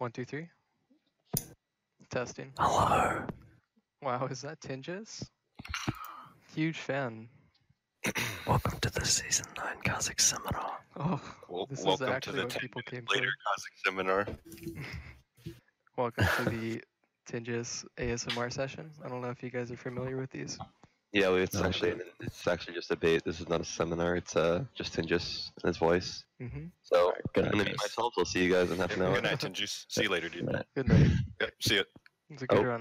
1, 2, 3. Testing. Hello. Wow, is that Tinges? Huge fan. Welcome to the Season 9 KhaZix seminar. Oh, this is Welcome to actually the what 10 people came later for. KhaZix seminar. Welcome to the Tinges ASMR session. I don't know if you guys are familiar with these. Yeah, it's actually just a bait. This is not a seminar. It's just Tingus and his voice. Mm-hmm. So Alright, good I'm gonna night, mute guys. myself. We'll see you guys in half an hour. Good night, Tinjuice. See you later, dude. Good night. Yep, see ya. It's a good Oh, run.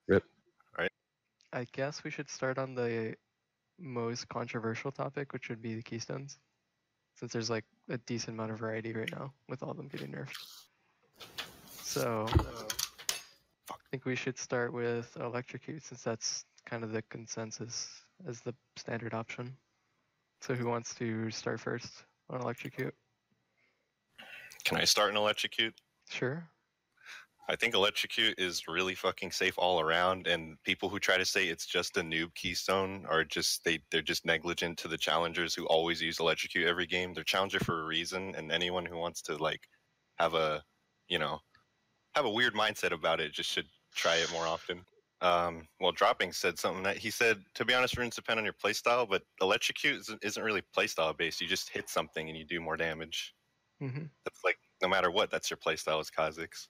rip. I guess we should start on the most controversial topic, which would be the Keystones, since there's like a decent amount of variety right now with all of them getting nerfed. So I think we should start with Electrocute, since that's kind of the consensus as the standard option. So who wants to start first on Electrocute? Can I start an Electrocute? Sure. I think Electrocute is really fucking safe all around, and people who try to say it's just a noob keystone are just they're just negligent to the challengers who always use Electrocute every game. They're challenger for a reason, and anyone who wants to like have a weird mindset about it just should try it more often. Well, Dropping said something that he said, to be honest, runes depend on your playstyle, but Electrocute isn't really playstyle based. You just hit something and you do more damage. Mm-hmm. That's like, no matter what, that's your playstyle as KhaZix.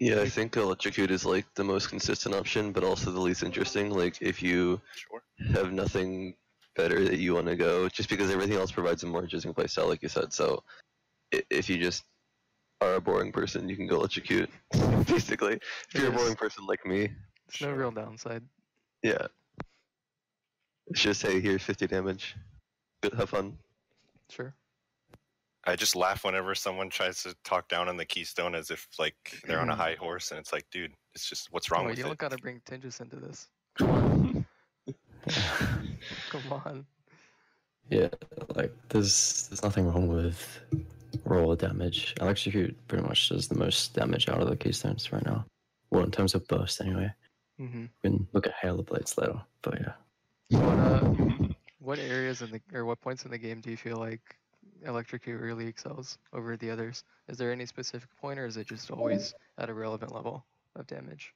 Yeah, I think Electrocute is like the most consistent option, but also the least interesting. Like if you Sure. have nothing better that you want to go, just because everything else provides a more interesting playstyle, like you said. So if you just are a boring person, you can go Electrocute. Basically, if you're a boring person like me, There's no real downside. yeah, it's just hey, here's 50 damage. Good, have fun. Sure. I just laugh whenever someone tries to talk down on the Keystone as if like they're on a high horse, and it's like, dude, it's just what's wrong with You it? don't gotta bring Tinges into this. Come on. Come on. Yeah, like there's nothing wrong with raw damage. Electrocute pretty much does the most damage out of the Keystones right now. Well, in terms of burst, anyway. Mm-hmm. We can look at Halo Blades later, but yeah. What areas what points in the game do you feel like Electrocute really excels over the others? Is there any specific point, or is it just always at a relevant level of damage?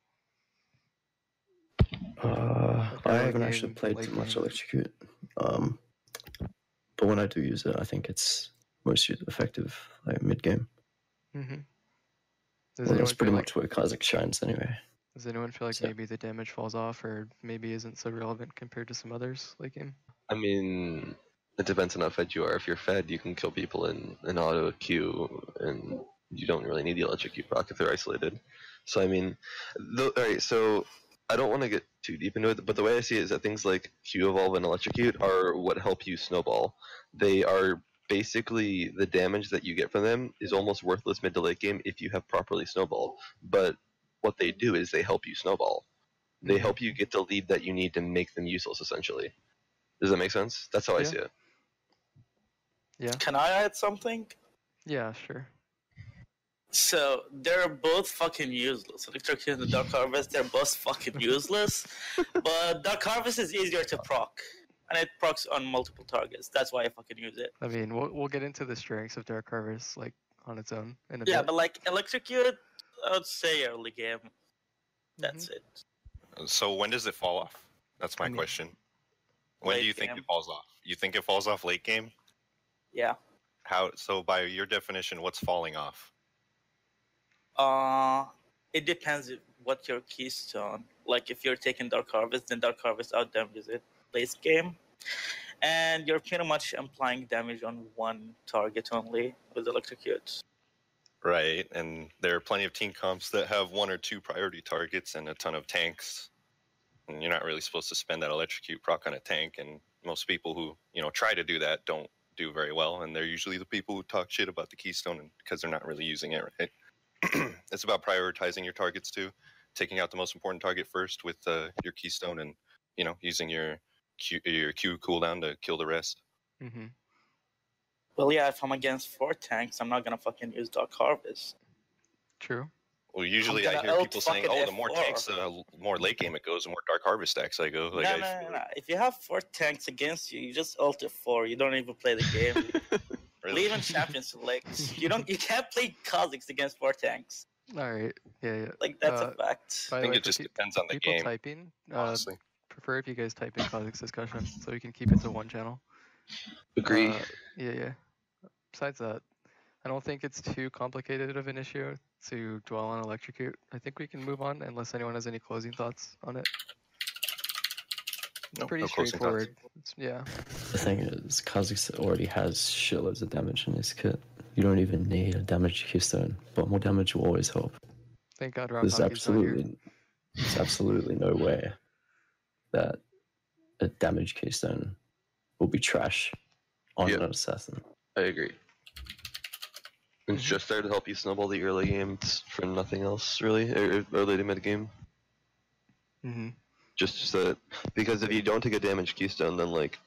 I haven't actually played late too much game. Electrocute. But when I do use it, I think it's most effective like mid game. Mm-hmm. That's pretty much where KhaZix shines anyway. Does anyone feel like maybe the damage falls off, or maybe isn't so relevant compared to some others late game? I mean, it depends on how fed you are. If you're fed, you can kill people in an auto queue, and you don't really need the Electrocute proc if they're isolated. So I mean, alright, so I don't want to get too deep into it, but the way I see it is that things like Q Evolve and Electrocute are what help you snowball. They are basically, the damage that you get from them is almost worthless mid to late game if you have properly snowballed. But what they do is they help you snowball. They help you get the lead that you need to make them useless, essentially. Does that make sense? That's how I see it. Yeah. Can I add something? Yeah, sure. So, they're both fucking useless. Electrocute and the Dark Harvest, they're both fucking useless. But Dark Harvest is easier to proc. And it procs on multiple targets. That's why I fucking use it. I mean, we'll get into the strengths of Dark Harvest, like, on its own in a Yeah, bit. but like, Electrocute, I would say early game. That's it. So when does it fall off? That's my question. When do you think game. it falls off? You think it falls off late game? Yeah. How? So by your definition, what's falling off? It depends what your keystone. Like, if you're taking Dark Harvest, then Dark Harvest outdamages it late game. And you're pretty much applying damage on one target only with Electrocute. Right, and there are plenty of team comps that have one or two priority targets and a ton of tanks. And you're not really supposed to spend that Electrocute proc on a tank, and most people who, try to do that don't do very well, and they're usually the people who talk shit about the Keystone because they're not really using it, right? It's about prioritizing your targets too, taking out the most important target first with your Keystone, and using your Q cooldown to kill the rest. Mm-hmm. Well, yeah, if I'm against 4 tanks, I'm not gonna fucking use Dark Harvest. True. Well, usually I hear people saying, "Oh, the more tanks, the more late game it goes, the more Dark Harvest stacks I go." Like, no. If you have 4 tanks against you, you just ult F4. You don't even play the game. Really? Leave in Champions League. You can't play Kha'Zix against 4 tanks. All right. Yeah. Like that's a fact. By I the think way, it just depends on the people game, typing, honestly. prefer if you guys type in Kha'Zix discussion so we can keep it to one channel. Agree. Yeah. Besides that, I don't think it's too complicated of an issue to dwell on Electrocute. I think we can move on unless anyone has any closing thoughts on it. No, Pretty no closing thoughts. straightforward. Yeah. The thing is, Kha'Zix already has shitloads of damage in his kit. You don't even need a damage keystone, but more damage will always help. Thank God Rob There's Hockey's not here. absolutely no way that a damage keystone will be trash on Yeah. an assassin. I agree. It's just there to help you snowball the early games for nothing else, really, or early to mid game. Mm-hmm. Just that, because if you don't take a damage keystone, then like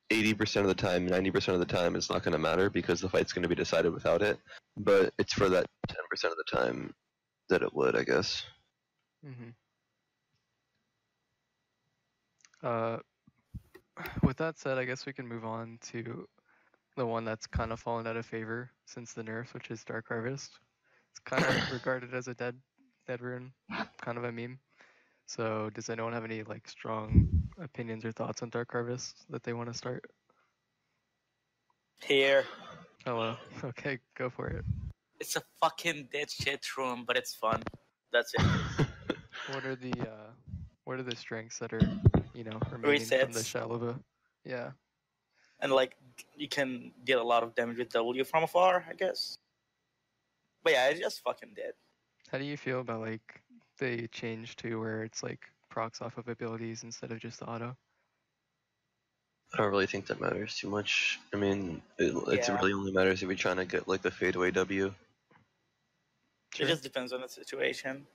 80% of the time, 90% of the time, it's not going to matter because the fight's going to be decided without it. But it's for that 10% of the time that it would, I guess. Mm-hmm. With that said, I guess we can move on to the one that's kind of fallen out of favor since the nerf, which is Dark Harvest. It's kind of regarded as a dead rune, kind of a meme. So, does anyone have any like strong opinions or thoughts on Dark Harvest that they want to start? Here, Hello. Okay, go for it. it's a fucking dead shit room, but it's fun. That's it. What are the strengths that are, remaining from the Resets. Shalova? Yeah. And like you can deal a lot of damage with W from afar, I guess. But yeah, it's just fucking dead. How do you feel about like they change to where it's like procs off of abilities instead of just auto? I don't really think that matters too much. I mean, it Yeah. really only matters if you're trying to get like the fadeaway W. It just depends on the situation.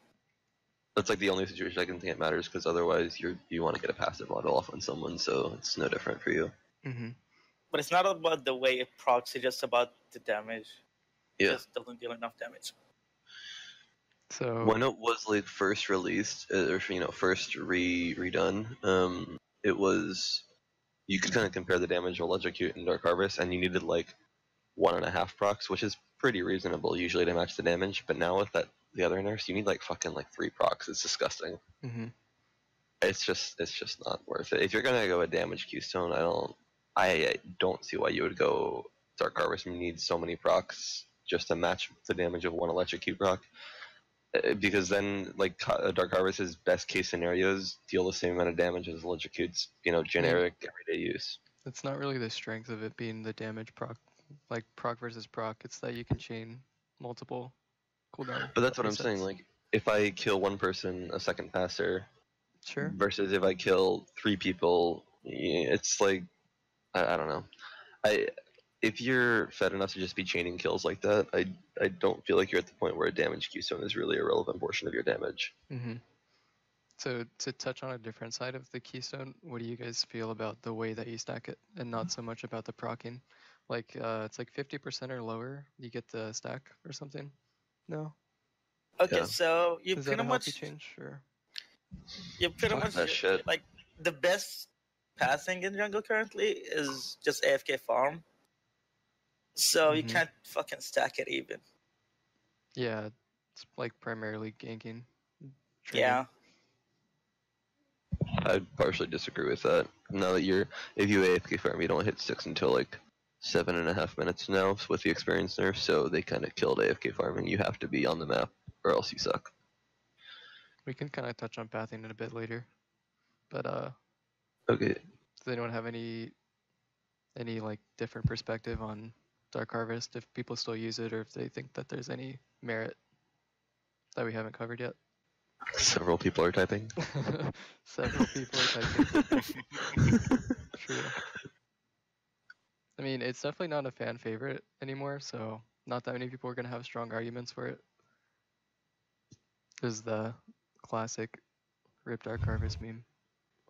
That's like the only situation I can think it matters because otherwise you want to get a passive auto off on someone, so it's no different for you. Mm-hmm. But it's not about the way it procs, it's just about the damage. It Yeah. just doesn't deal enough damage. So When it was like first released or first redone, it was you could kind of compare the damage of Electrocute and Dark Harvest, and you needed like 1.5 procs, which is pretty reasonable usually to match the damage. But now with the other nerfs, you need like fucking like 3 procs. It's disgusting. Mm-hmm. It's just not worth it. If you're gonna go a damage keystone, I don't see why you would go Dark Harvest. You need so many procs just to match the damage of one Electrocute proc. Because then, like, Dark Harvest's best case scenarios deal the same amount of damage as Electrocute's, generic everyday use. It's not really the strength of it being the damage proc, like proc versus proc. It's that you can chain multiple cooldown. But that's what I'm saying. resets. Like, if I kill one person a second passer Sure. versus if I kill 3 people, it's like I don't know. If you're fed enough to just be chaining kills like that, I don't feel like you're at the point where a damage keystone is really a relevant portion of your damage. Mm-hmm. So to touch on a different side of the keystone, what do you guys feel about the way that you stack it, and not so much about the procking? Like it's like 50% or lower, you get the stack or something. No, Okay, Yeah. so you is that pretty a healthy much change? Or Fuck that shit. like the best passing in jungle currently is just AFK farm. So you Mhm. can't fucking stack it even. yeah, it's like primarily ganking. trading. Yeah. I'd partially disagree with that. Now that if you AFK farm, you don't hit 6 until like 7.5 minutes now with the experience nerf, so they kind of killed AFK farming. You have to be on the map or else you suck. We can kind of touch on pathing in a bit later, but Okay. does anyone have any like different perspective on Dark Harvest, if people still use it or if they think that there's any merit that we haven't covered yet? Several people are typing. Several people are typing. True. I mean, it's definitely not a fan favorite anymore, so not that many people are going to have strong arguments for it. There's the classic Rip Dark Harvest meme.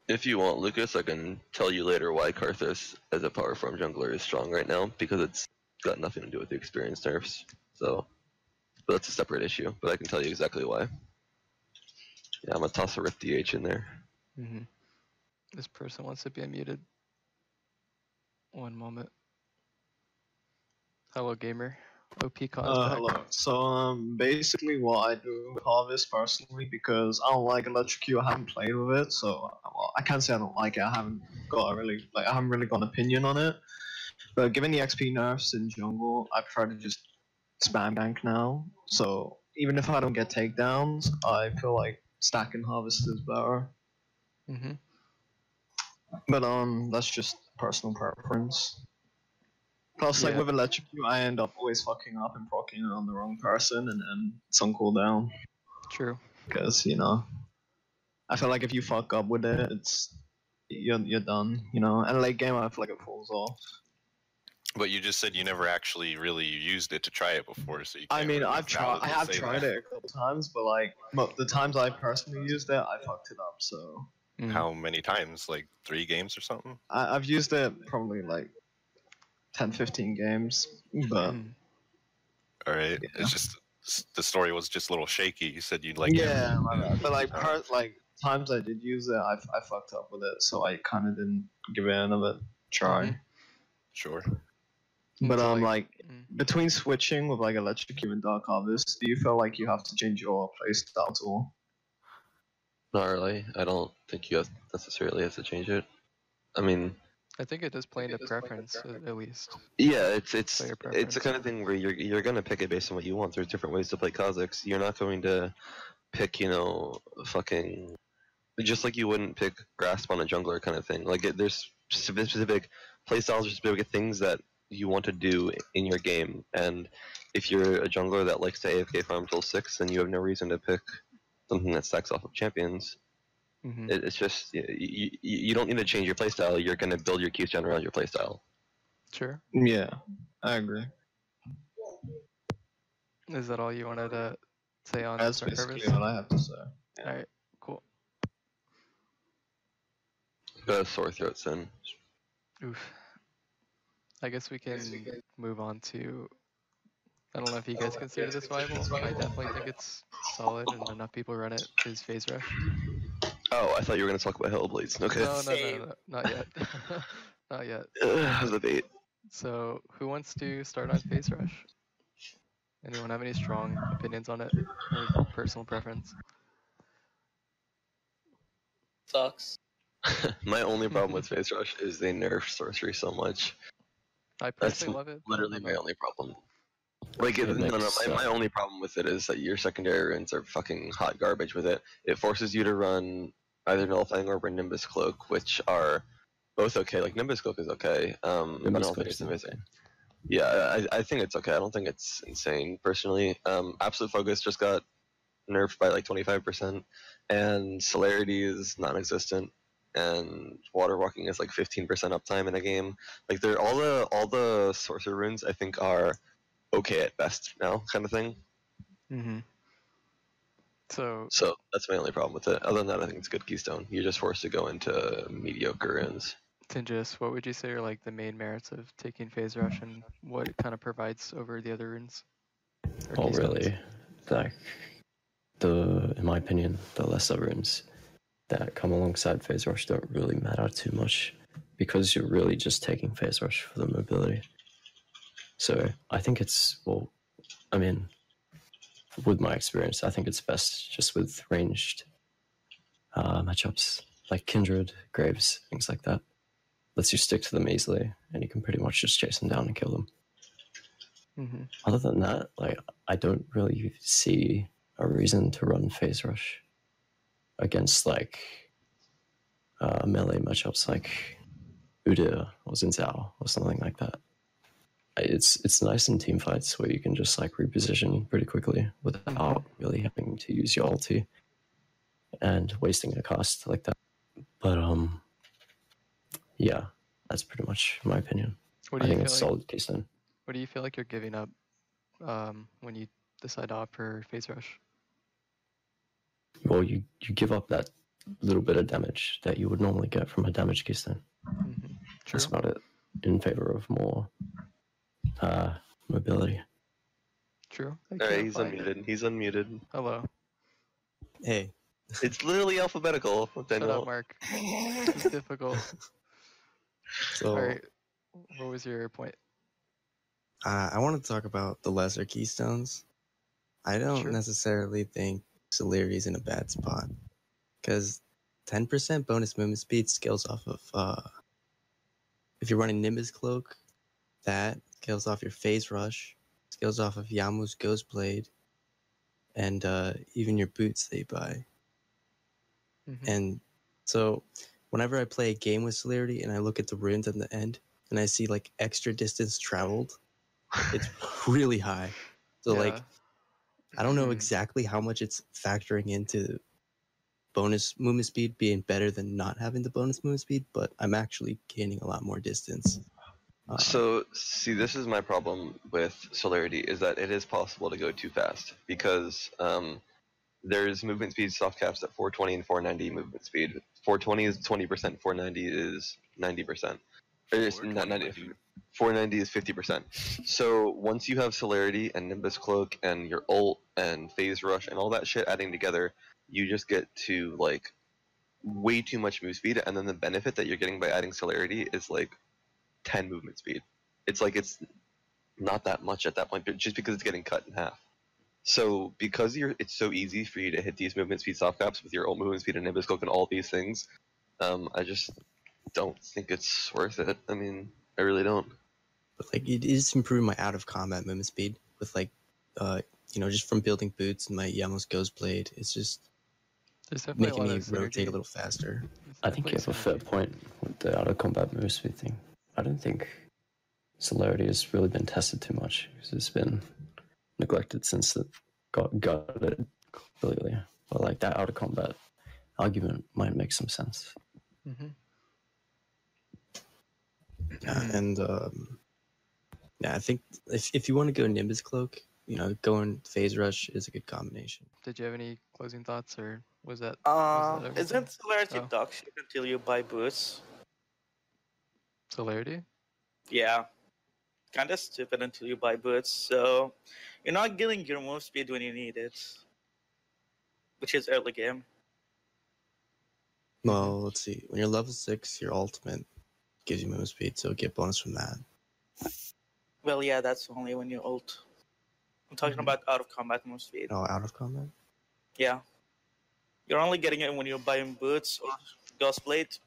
If you want, Lucas, I can tell you later why Karthus as a power farm jungler is strong right now, because it's got nothing to do with the experience nerfs. So, but that's a separate issue, but I can tell you exactly why. Yeah, I'm gonna toss a Rip DH in there. Mm-hmm. This person wants to be unmuted. One moment. Hello, gamer. OP cause back. Hello. So basically what I do with Harvest personally, because I don't like Electrocute, I haven't played with it, so well, I can't say I don't like it. I haven't really got an opinion on it. But given the XP nerfs in jungle, I prefer to just spam gank now. So even if I don't get takedowns, I feel like stacking Harvest is better. Mm-hmm. But that's just personal preference. Plus, like Yeah. with Electrocute, I end up always fucking up and proccing on the wrong person, and then it's on cooldown. True. Because I feel like if you fuck up with it, you're done. And late game, I feel like it falls off. But you just said you never actually really used it to try it before, so you I can't mean, really I have validly say tried that. it a couple times, but like the times I personally used it, I fucked it up. So Mm. How many times? Like 3 games or something? I've used it probably like 10, 15 games, but Mm. All right. Yeah. It's just the story was just a little shaky. You said you'd like yeah, my bad. But like times. times I did use it, I fucked up with it, so I kind of didn't give it another try. Mhm. Sure. But So, like mm. between switching with like Electrocute and Dark Harvest, do you feel like you have to change your playstyle at all? Not really. I don't think you necessarily have to change it. I mean, I think it does play into preference at least. yeah, it's Player the preference. kind of thing where you're gonna pick it based on what you want. There's different ways to play KhaZix. You're not going to pick, fucking just like you wouldn't pick grasp on a jungler kind of thing. Like there's specific playstyles, or specific things that you want to do in your game. And if you're a jungler that likes to AFK farm till 6, then you have no reason to pick something that stacks off of champions. Mm-hmm. It's just you don't need to change your playstyle. You're gonna build your keystone around your playstyle. Sure. Yeah, I agree. Is that all you wanted to say on That's Dark basically Harvest? what I have to say. Yeah. All right. Cool. Got a sore throat, son. Oof. I guess we can move on to. I don't know if you guys consider this viable. I definitely think it's solid and enough people run it. Is Phase Rush? Oh, I thought you were gonna talk about Hellblades. Okay. No, not yet. Not yet. The bait. So, who wants to start on Phase Rush? Anyone have any strong opinions on it or personal preference? Sucks. My only problem with Phase Rush is they nerf sorcery so much. I That's personally love it. literally my only problem. Like, It makes, my only problem with it is that your secondary runes are fucking hot garbage with it. It forces you to run either Nullifying Orb or Nimbus Cloak, which are both okay. Like, Nimbus Cloak is okay, but I Nimbus don't think Cloak it's is amazing. okay. Yeah, I think it's okay. I don't think it's insane, personally. Absolute Focus just got nerfed by like 25%, and Celerity is non-existent, and Water Walking is like 15% uptime in a game. Like, they're all the sorcerer runes I think are okay at best now, kind of thing. Mm-hmm. So that's my only problem with it. Other than that, I think it's good Keystone. You're just forced to go into mediocre runes. Tinjus, what would you say are like the main merits of taking Phase Rush and what it kind of provides over the other runes? Or Oh, Keystones? really? Like, in my opinion, the lesser runes that come alongside Phase Rush don't really matter too much because you're really just taking Phase Rush for the mobility. So I think it's, with my experience, I think it's best just with ranged matchups like Kindred, Graves, things like that. Lets you stick to them easily, and you can pretty much just chase them down and kill them. Mm-hmm. Other than that, like, I don't really see a reason to run Phase Rush against like melee matchups like Udyr or Xin Zhao or something like that. It's nice in team fights where you can just like reposition pretty quickly without really having to use your ulti and wasting a cast like that. But yeah, that's pretty much my opinion. What I do you think feel it's like? solid Keystone. What do you feel like you're giving up when you decide to opt for Phase Rush? Well, you give up that little bit of damage that you would normally get from a damage Keystone. Mm-hmm. That's about it, in favor of more mobility. True. Alright, he's unmuted. He's unmuted. Hello. Hey. It's literally alphabetical. Shut up, Mark. This is difficult. So All right. What was your point? I want to talk about the lesser Keystones. I don't Sure. necessarily think Celerity's in a bad spot because 10% bonus movement speed scales off of if you're running Nimbus Cloak, that scales off your Phase Rush, scales off of Yamu's Ghostblade, and even your boots they buy. Mhm. And so whenever I play a game with Celerity and I look at the runes at the end and I see like extra distance traveled, it's really high. So like Yeah. I don't know exactly how much it's factoring into bonus movement speed being better than not having the bonus movement speed, but I'm actually gaining a lot more distance. So, see, this is my problem with Celerity, is that it is possible to go too fast, because there's movement speed soft caps at 420 and 490 movement speed. 420 is 20%, 490 is 90%. Or it's not 90, 490 is 50%. So once you have Celerity and Nimbus Cloak and your ult and Phase Rush and all that shit adding together, you just get to like way too much move speed, and then the benefit that you're getting by adding Celerity is like 10 movement speed. It's like it's not that much at that point, but just because it's getting cut in half. So because it's so easy for you to hit these movement speed soft caps with your ult movement speed and Nimbus Cloak and all these things, I just don't think it's worth it. I mean, I really don't. But like it is improving my out of combat movement speed with like just from building boots and my Yamu's Ghostblade. It's just There's definitely making a lot me of rotate synergy. a little faster. There's I think you have a definitely fair point with the out of combat move speed thing. I don't think Celerity has really been tested too much because it's been neglected since it got it completely. But like that out of combat argument might make some sense. Mm-hmm. And I think if you want to go Nimbus Cloak, going Phase Rush is a good combination. Did you have any closing thoughts, or was that everything? Isn't Celerity Oh. dog shit until you buy boots? Celerity? Yeah. Kinda stupid until you buy boots, so you're not getting your move speed when you need it. Which is early game. Well, let's see. When you're level 6, your ultimate gives you movement speed, so get bonus from that. Well, yeah, that's only when you ult. I'm talking about out of combat move speed. Oh, out of combat? Yeah. You're only getting it when you're buying boots or Duskblade.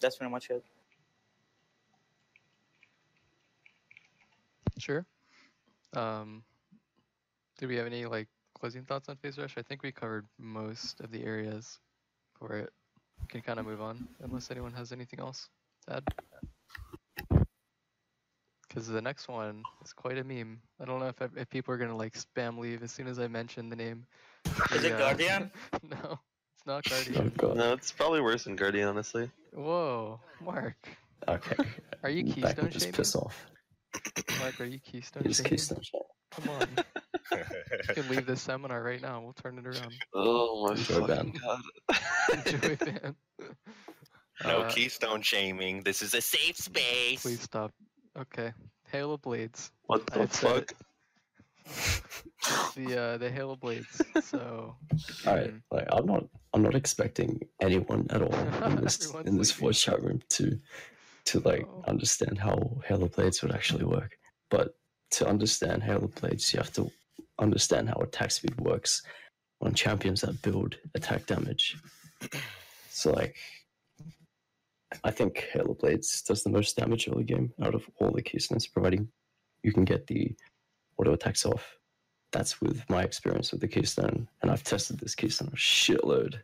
That's pretty much it. Sure. Do we have any like closing thoughts on Phase Rush? I think we covered most of the areas for it. We can kind of move on unless anyone has anything else to add. Because the next one is quite a meme. I don't know if people are gonna like spam leave as soon as I mention the name. Is it Guardian? No, it's not Oh Guardian. god. No, it's probably worse than Guardian, honestly. Whoa, Mark. Okay. Are you That Keystone can just shaming? piss off. Mark, are you Keystone He's shaming? Keystone shaming. Come on. You can leave this seminar right now. We'll turn it around. Oh my Enjoy fucking ban. god. Enjoy, man. No Keystone shaming. This is a safe space. Please stop. Okay. Halo Blades. What I the had said fuck? it. The Halo Blades. So Alright, like I'm not expecting anyone at all in this Everyone's voice chat room to like Oh. understand how Halo Blades would actually work. But to understand Halo Blades, you have to understand how attack speed works on champions that build attack damage. So like I think Halo Blades does the most damage early game out of all the Keystones, providing you can get the auto attacks off. That's with my experience with the Keystone, and I've tested this Keystone a shitload.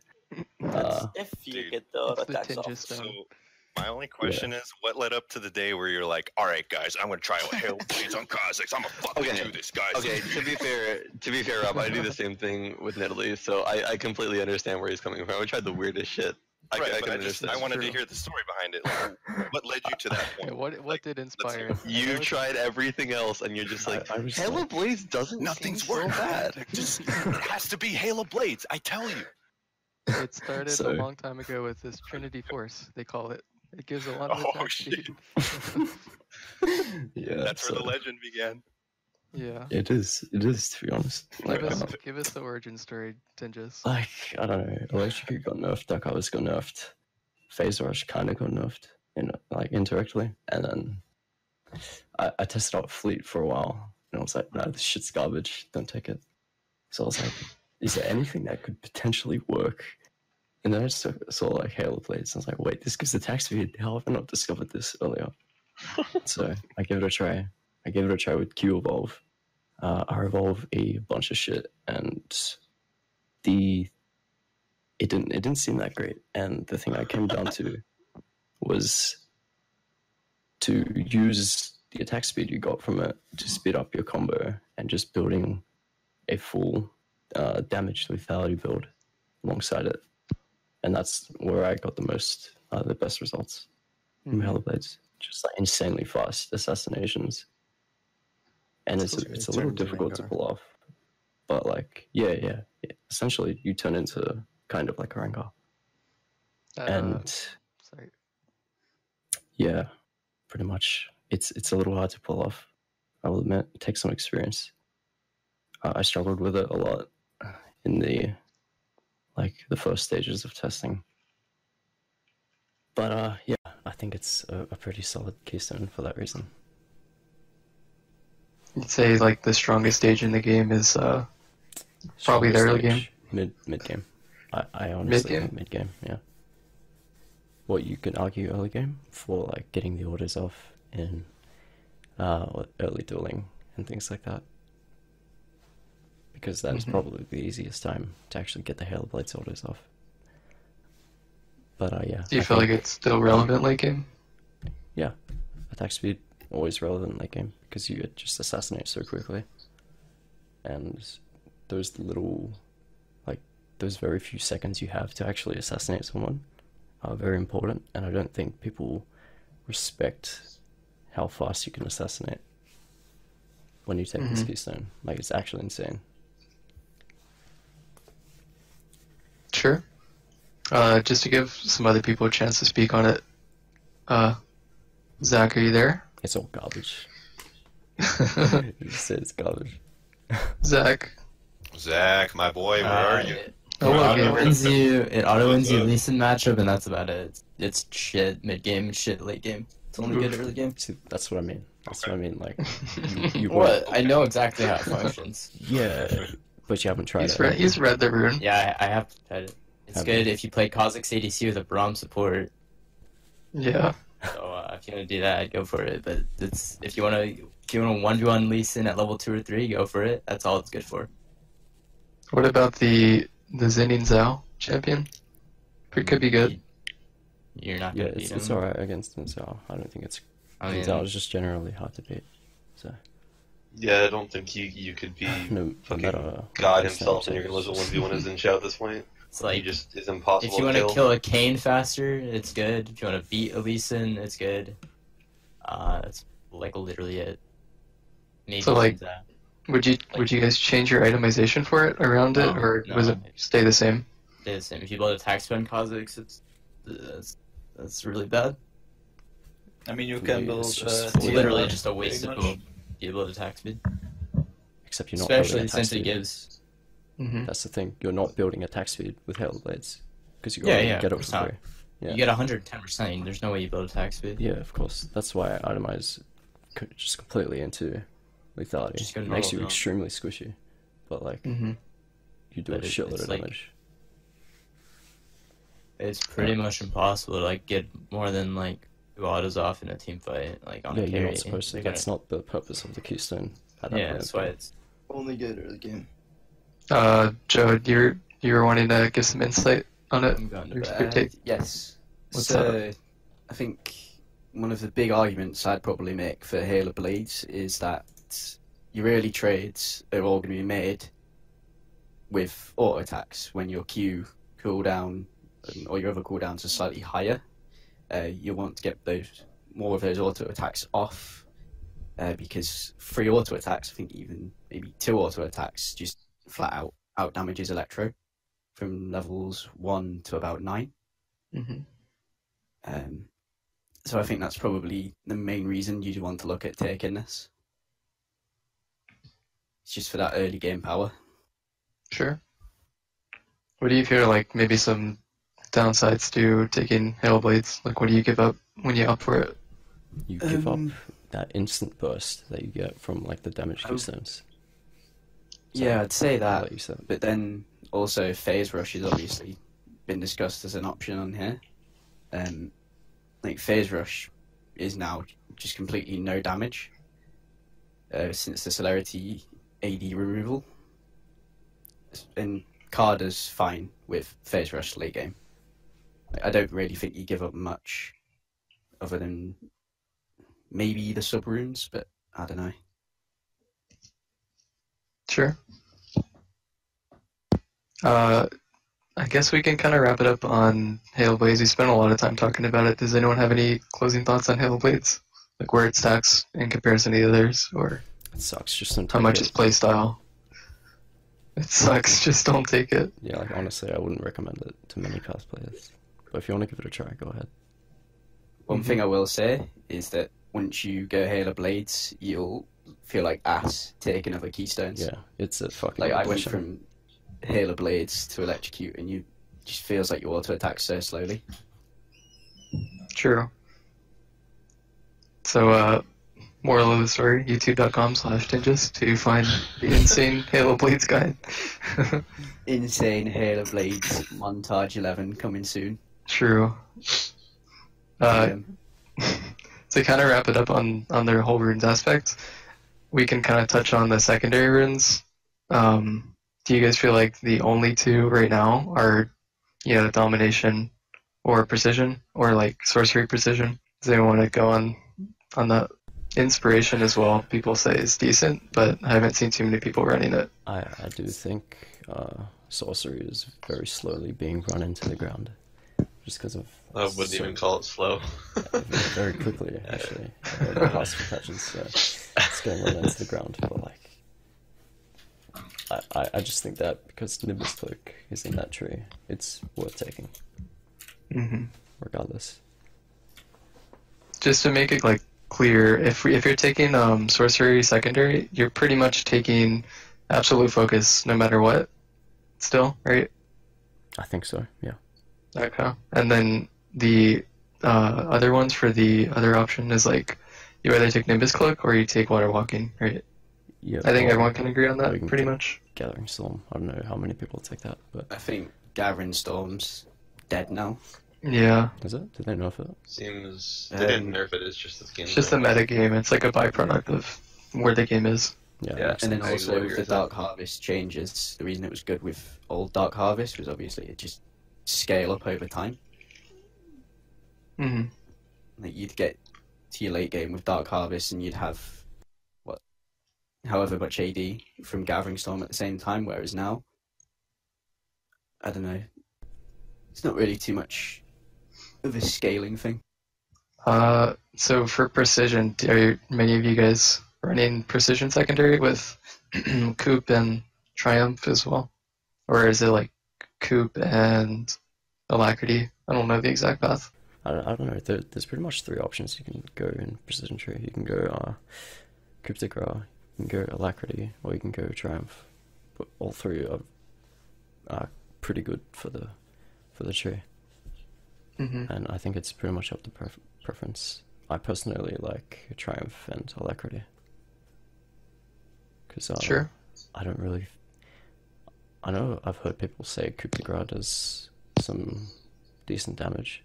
If you Dude, get the it's the attacks Tinja off. So Stone. my only question is, what led up to the day where you're like, all right, guys, I'm gonna try out Halo Blades on KhaZix. I'm gonna fucking Okay. do this, guys. Okay, to be fair, Rob, I do the same thing with Nidalee, so I completely understand where he's coming from. I tried the weirdest shit. Right, I but can I understand. wanted to True. hear the story behind it. Like, what led you to that Yeah, point? what did inspire? let's I You know it's- tried everything else, and you're just like, I was Halo like, Blaze doesn't Nothing's seem so working. bad. It has to be Halo Blades. I tell you. It started So- a long time ago with this Trinity Force. They call it. It gives a lot of Oh, attack shit. speed. yeah, That's so where the legend began. Yeah. it is to be honest. Like, Give us the origin story, Tinjas. like I don't know, Electrocute got nerfed, Darkharvest got nerfed, Phase Rush kind of got nerfed, like indirectly, and then I tested out Fleet for a while, and I was like, "No, this shit's garbage. Don't take it." So I was like, "Is there anything that could potentially work?" And then I just saw like Halo Blades, and I was like, "Wait, this gives attack speed. How have I not discovered this earlier?" So I gave it a try. I gave it a try with Q Evolve. I evolve a bunch of shit, and it didn't seem that great. And the thing I came down to was to use the attack speed you got from it to speed up your combo, and just building a full damage lethality build alongside it. And that's where I got the best results from Halo Blades. Just like insanely fast assassinations. And it's a little difficult to pull off. But like, yeah. Essentially, you turn into kind of like a Rengar. And sorry. yeah, pretty much. It's a little hard to pull off. I will admit, it takes some experience. I struggled with it a lot in the first stages of testing. But yeah, I think it's a pretty solid Keystone for that reason. You'd say like the strongest stage in the game is probably the early game. Mid game. I honestly think mid game, yeah. What you could argue early game for like getting the orders off in early dueling and things like that. Because that is probably the easiest time to actually get the Halo Blades orders off. But yeah. Do you feel like it's still relevant late game? Yeah. Attack speed, always relevant late game, because you just assassinate so quickly. And those little, like, those very few seconds you have to actually assassinate someone are very important, and I don't think people respect how fast you can assassinate when you take this Keystone. Like, it's actually insane. Sure. Just to give some other people a chance to speak on it. Zach, are you there? It's all garbage. You said it's garbage. Zach, my boy, where are you? hello, It gamer. auto wins you Lee Sin matchup, and that's about it. It's shit mid game, shit late game. It's only good early game. See, that's what I mean. That's what I mean. Like, you What? I know exactly how it functions. Yeah, but you haven't tried He's read the rune. Yeah, I have tried it. It's good if you play KhaZix ADC with a Braum support. Yeah. So if you want to do that, I'd go for it. But it's if you want to 1v1 Lee Sin at level 2 or 3, go for it. That's all it's good for. What about the Zinin Zhao champion? It could be good. You're not Yeah, gonna beat him. it's alright against Zhao. I don't think it's. I mean, Zhao is just generally hard to beat. So Yeah, I don't think you could be no fucking matter God himself and you're gonna lose a 1v1 as Zinchao at this point. it's He like just is impossible if you want to to kill a Kane faster, it's good. If you want to beat a Lee Sin, it's good. It's like literally it. Maybe So, like, that. Would you guys change your itemization for it around it, or was it stay the same? Stay the same. If you build attack spend KhaZix, that's really bad. I mean, you For can me, build it's just It's TLR literally just a waste pretty of much. build attack speed. except you're not Especially building attack since it speed. gives. Mm-hmm. That's the thing. You're not building attack speed with Halo Blades because you Yeah, already yeah, get it of for course free. Yeah. You get 110%. There's no way you build attack speed. Yeah, of course. That's why I itemize just completely into lethality. Just go It makes normal you build. extremely squishy, but like Mm-hmm. you do a But shitload it's of like- damage. It's pretty much impossible to like get more than like 2 autos off in a team fight, like on Yeah, a carry. you're not supposed to. They're That's not the purpose of the Keystone. At that Yeah, point. that's why it's Only good early game. Joe, you were wanting to give some insight on it. I'm going to Your bed. take. Yes. What's So, I think one of the big arguments I'd probably make for Halo Blades is that your early trades are all going to be made with auto attacks when your Q cooldown or your other cooldowns are slightly higher. You want to get more of those auto attacks off because 3 auto attacks, I think even maybe 2 auto attacks, just flat out damages Electro from levels 1 to about 9. Mm-hmm. So I think that's probably the main reason you'd want to look at taking this. It's just for that early game power. Sure. What do you hear, like, maybe some downsides to taking Halo Blades? Like, what do you give up when you opt for it? You give up that instant burst that you get from like the damage keystones. Yeah, I'd say I'll that. let you say it. But then also phase rush has obviously been discussed as an option on here. Like phase rush is now just completely no damage since the celerity AD removal, and Karthus fine with phase rush late game. I don't really think you give up much other than maybe the sub runes, but I don't know. Sure. I guess we can kind of wrap it up on Halo Blades. We spent a lot of time talking about it. Does anyone have any closing thoughts on Halo Blades? Like where it stacks in comparison to the others, or It sucks. Just don't how take much it. is playstyle? It sucks. Just don't take it. Yeah, like honestly, I wouldn't recommend it to many cast players. But if you want to give it a try, go ahead. One thing I will say is that once you go Halo Blades, you'll feel like ass taking other Keystones. Yeah, it's a fucking. Like I went addiction. from Halo Blades to Electrocute, and you just feels like you auto attack so slowly. True. So, moral of the story, youtube.com/tinges to find the insane Halo Blades guide. Insane Halo Blades montage 11 coming soon. True. To kind of wrap it up on their whole runes aspect, we can kind of touch on the secondary runes. Do you guys feel like the only two right now are, domination or precision, or like sorcery precision? Does anyone want to go on that? Inspiration as well, people say is decent, but I haven't seen too many people running it. I do think sorcery is very slowly being run into the ground, just because of. I wouldn't even call it slow. Very quickly, actually. The passive attachments, so it's going right into the ground. But like, I just think that because Nimbus Cloak is in that tree, it's worth taking, regardless. Just to make it like clear, if you're taking sorcery secondary, you're pretty much taking absolute focus no matter what. Still, right? I think so. Yeah. Okay. And then the other ones for the other option is like you either take Nimbus Cloak or you take Water Walking, right? Yeah. I think everyone can agree on we that can pretty take much. Gathering Storm. I don't know how many people take that, but I think Gathering Storm's dead now. Yeah. is it? Did they nerf it? Seems they didn't nerf it. It's just the game. It's just a meta game. It's like a byproduct of where the game is. Yeah. Yeah, makes And then sense. also agree with the with that. Dark Harvest changes, the reason it was good with old Dark Harvest was obviously it just scale up over time. hmm Like you'd get to your late game with Dark Harvest and you'd have however much AD from Gathering Storm at the same time, whereas now, I don't know, it's not really too much of a scaling thing. So for precision, are many of you guys running precision secondary with Coop and Triumph as well? Or is it like Coop and Alacrity? I don't know the exact path. I don't know. There's pretty much three options you can go in Precision Tree. You can go Cryptic, you can go Alacrity, or you can go Triumph. But all three are pretty good for the tree. And I think it's pretty much up to preference. I personally like Triumph and Alacrity. Because Sure. I don't really... I know I've heard people say Cryptic does some decent damage,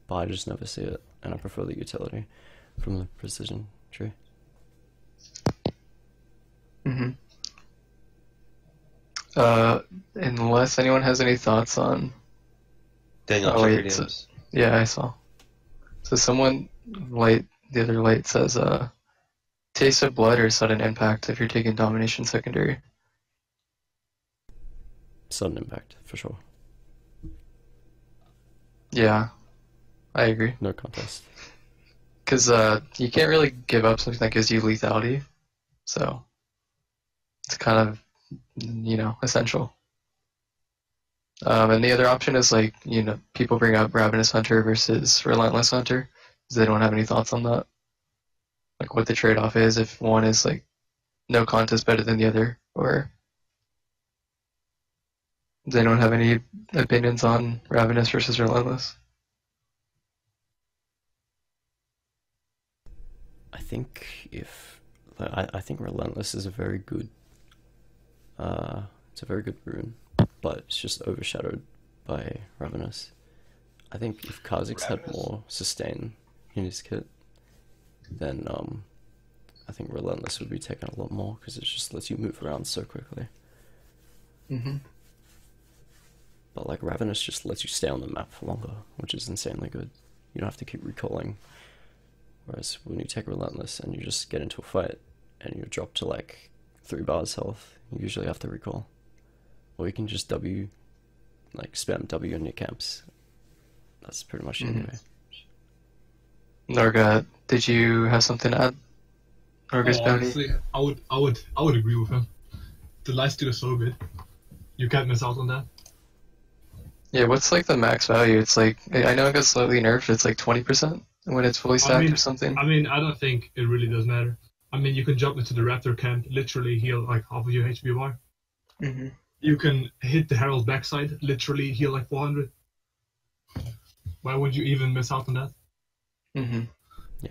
but I just never see it, and I prefer the utility from the Precision tree. Unless anyone has any thoughts on... Dang, Oh, I'll check wait, your so- names. Yeah, I saw. So someone, the other light says, Taste of Blood or Sudden Impact if you're taking Domination secondary. Sudden impact, for sure. Yeah, I agree. No contest. Because you can't really give up something that gives you lethality. So it's kind of, essential. And the other option is like, people bring up Ravenous Hunter versus Relentless Hunter. Does anyone have any thoughts on that? Like what the trade-off is if one is like no contest better than the other, or does anyone have any opinions on Ravenous versus Relentless? I think I think Relentless is a very good. It's a very good rune, but it's just overshadowed by Ravenous. I think if Kha'Zix had more sustain in his kit, then I think Relentless would be taken a lot more because it just lets you move around so quickly. But like Ravenous just lets you stay on the map for longer, which is insanely good. You don't have to keep recalling. Whereas when you take Relentless and you just get into a fight and you drop to like 3 bars health, you usually have to recall. Or you can just W, like spam W in your camps. That's pretty much it anyway. Norga, did you have something to add? Norga's bounty? Honestly, I would agree with him. The lifesteal is so good. You can't miss out on that. Yeah, what's like the max value? It's like, I know it got slightly nerfed, it's like 20% when it's fully stacked or something. I mean, I don't think it really does matter. I mean, you can jump into the Raptor camp, literally heal like half of your HP bar. You can hit the Herald backside, literally heal like 400. Why would you even miss out on that? Yeah,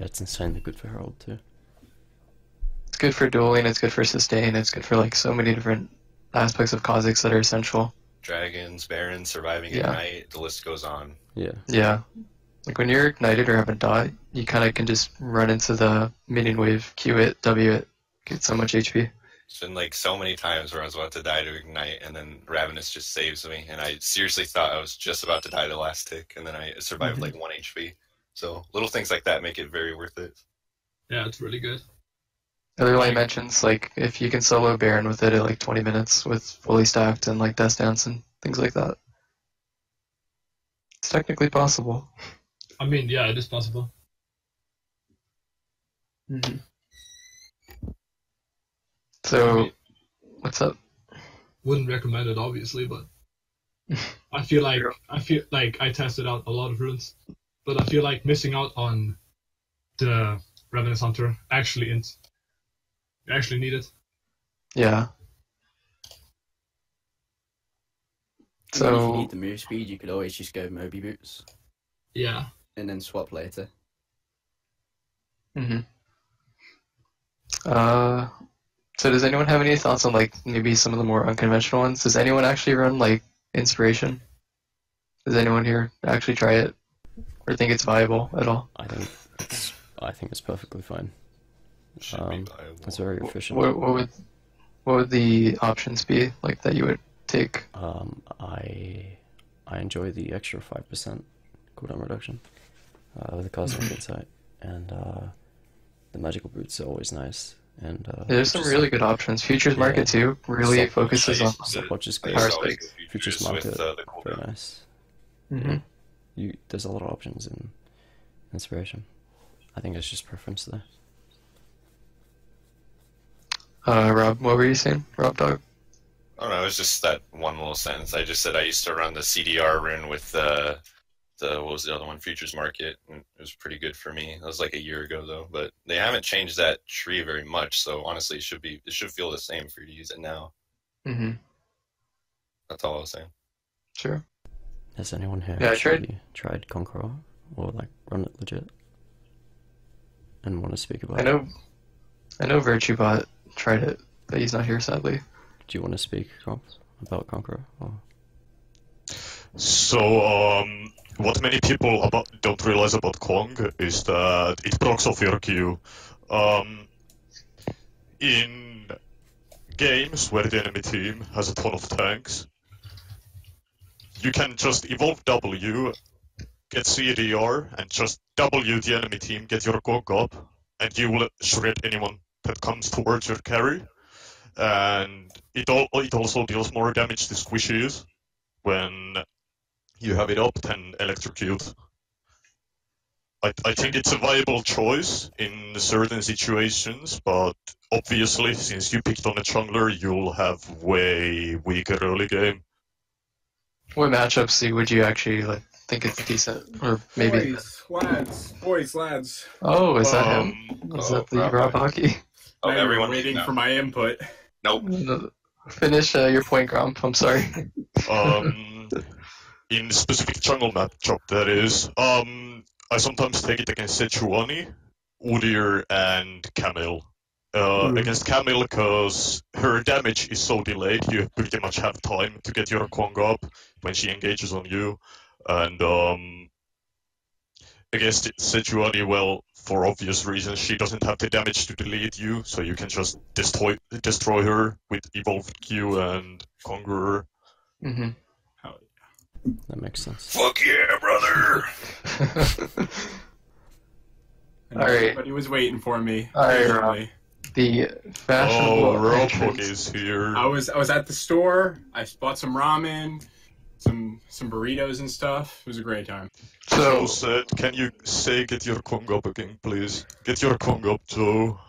it's insanely good for Herald too. It's good for dueling, it's good for sustain, it's good for like so many different aspects of Kha'Zix that are essential. Dragons, Barons, surviving Yeah. Ignite, the list goes on. Yeah. Yeah. Like when you're ignited or have a dot, you kind of can just run into the minion wave, Q it, W it, get so much HP. It's been like so many times where I was about to die to Ignite, and then Ravenous just saves me, and I seriously thought I was just about to die to last tick, and then I survived like 1 HP. So little things like that make it very worth it. Yeah, it's really good. Other line mentions, like, if you can solo Baron with it at like 20 minutes with fully stacked and like Death Dance and things like that. It's technically possible. I mean, yeah, it is possible. So, what's up? Wouldn't recommend it, obviously, but I feel like I tested out a lot of runes, but I feel like missing out on the Ravenous Hunter actually you actually need it. Yeah. If you So, need the move speed, you could always just go Moby Boots Yeah. and then swap later. so does anyone have any thoughts on like maybe some of the more unconventional ones? Does anyone actually run like Inspiration? Does anyone here actually try it or think it's viable at all? I think it's perfectly fine. Should be viable. It's very efficient. What would the options be like that you would take? I enjoy the extra 5% cooldown reduction with the Cosmic Insight, and the magical boots are always nice. And There's some really good options. Futures Market too really focuses on Stopwatch is great. power spikes. Futures with Market, the very cooldown. nice. Mm-hmm. There's a lot of options in Inspiration. I think it's just preference there. Rob, what were you saying? Rob Dog? I don't know, it was just that one little sentence. I just said I used to run the CDR rune with the what was the other one? Futures Market. And it was pretty good for me. That was like a year ago though, but they haven't changed that tree very much. So honestly, it should feel the same for you to use it now. Mm-hmm. That's all I was saying. Sure. Has anyone here Yeah, I actually tried Conqueror or like run it legit and want to speak about it? I know VirtueBot tried it, but he's not here sadly. Do you want to speak, Rob, about Conqueror? Or... So, what many people don't realize about Kong is that it procs off your Q. In games where the enemy team has a ton of tanks, you can just evolve W, get CDR, and just W the enemy team, get your Kong up, and you will shred anyone that comes towards your carry. And it also deals more damage to squishies when you have it up than Electrocute. I think it's a viable choice in certain situations, but obviously, since you picked on a jungler, you'll have way weaker early game. What matchups would you actually like think it's decent, or maybe? Boys, lads. Oh, is that him? Is that the Rob Hockey? Oh, Now you're everyone waiting no. for my input. Nope. No. Finish your point, Grump. I'm sorry. In specific jungle matchup, that is. I sometimes take it against Sejuani, Udyr and Camille. Against Camille, because her damage is so delayed, you pretty much have time to get your Kong up when she engages on you. And against Sejuani, well, for obvious reasons, she doesn't have the damage to delete you, so you can just destroy her with Evolved Q and Conqueror. Mm-hmm. That makes sense. Fuck yeah, brother! And All right. everybody was waiting for me. All right, patiently. Rob. The fashionable Robok entrance. is here. I was at the store. I bought some ramen, some burritos and stuff. It was a great time. So said, can you say get your Kong up again, please? Get your Kong up, Joe.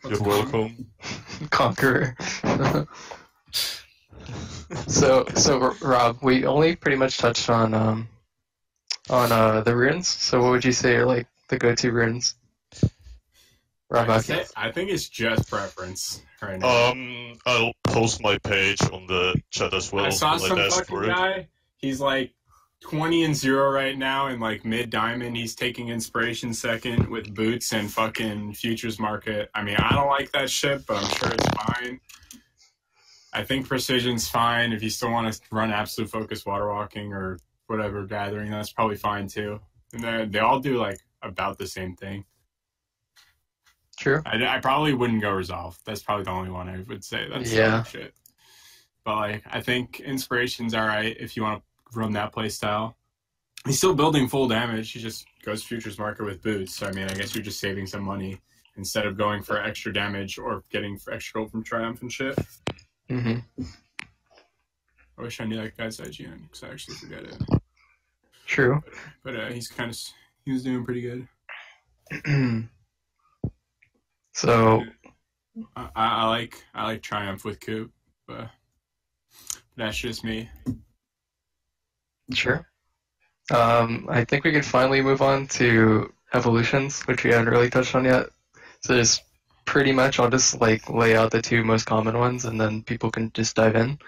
You're welcome. Conqueror. So Rob, we only pretty much touched on the runes. So what would you say are like the go-to runes? Rob, I think it's just preference right now. I'll post my page on the chat as well. I saw Let's some ask fucking for it. guy. He's like 20-0 right now in like mid diamond. He's taking inspiration second with boots and fucking futures market. I mean, I don't like that shit, but I'm sure it's fine. I think precision's fine. If you still want to run absolute focus water walking or whatever gathering, that's probably fine too. And they all do like about the same thing. True. I probably wouldn't go resolve. That's probably the only one I would say. That's shit. But like, I think inspiration's all right if you want to run that play style. He's still building full damage. He just goes futures market with boots. So I mean, I guess you're just saving some money instead of going for extra damage or getting for extra gold from Triumph and shit. Mm-hmm. I wish I knew that guy's IGN because I actually forget it. True. But he was doing pretty good. So I like Triumph with Coop, but that's just me. Sure. I think we can finally move on to evolutions, which we haven't really touched on yet. So there's pretty much, I'll just like lay out the two most common ones, and then people can just dive in.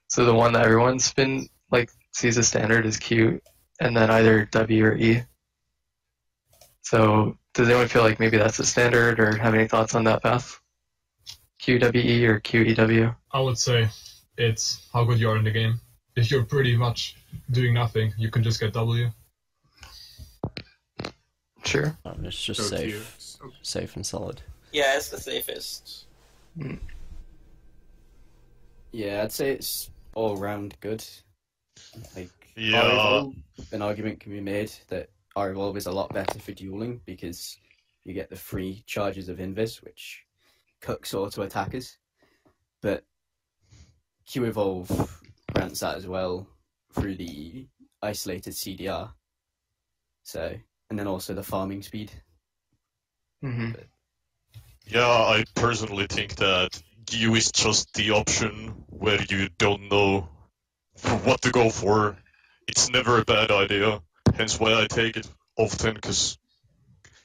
So the one that everyone's been like sees as standard is Q, and then either W or E. So does anyone feel like maybe that's the standard, or have any thoughts on that path? QWE or QEW? I would say it's how good you are in the game. If you're pretty much doing nothing, you can just get W. Sure. It's just So safe, safe and solid. Yeah, it's the safest. Yeah, I'd say it's all round good. Like, Yeah. R-Evolve, an argument can be made that R-Evolve is a lot better for dueling because you get the free charges of Invis, which cucks auto attackers. But Q-Evolve grants that as well through the isolated CDR. So, and then also the farming speed. Mm-hmm. Yeah, I personally think that Q is just the option where you don't know what to go for. It's never a bad idea, hence why I take it often, because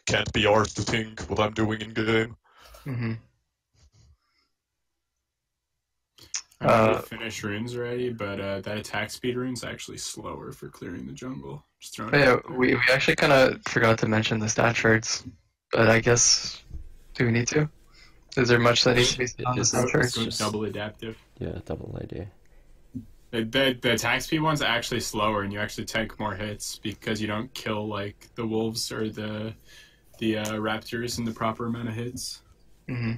can't be hard to think what I'm doing in game. Mm-hmm. I know we finished runes already, but that attack speed rune's actually slower for clearing the jungle. Just throwing it Yeah, out there. we actually kind of forgot to mention the stat charts, but I guess, do we need to? Is there much that needs to be said on the stat charts? So double adaptive. Yeah, double idea. The attack speed one's actually slower, and you actually take more hits because you don't kill like the wolves or the raptors in the proper amount of hits. Mm-hmm.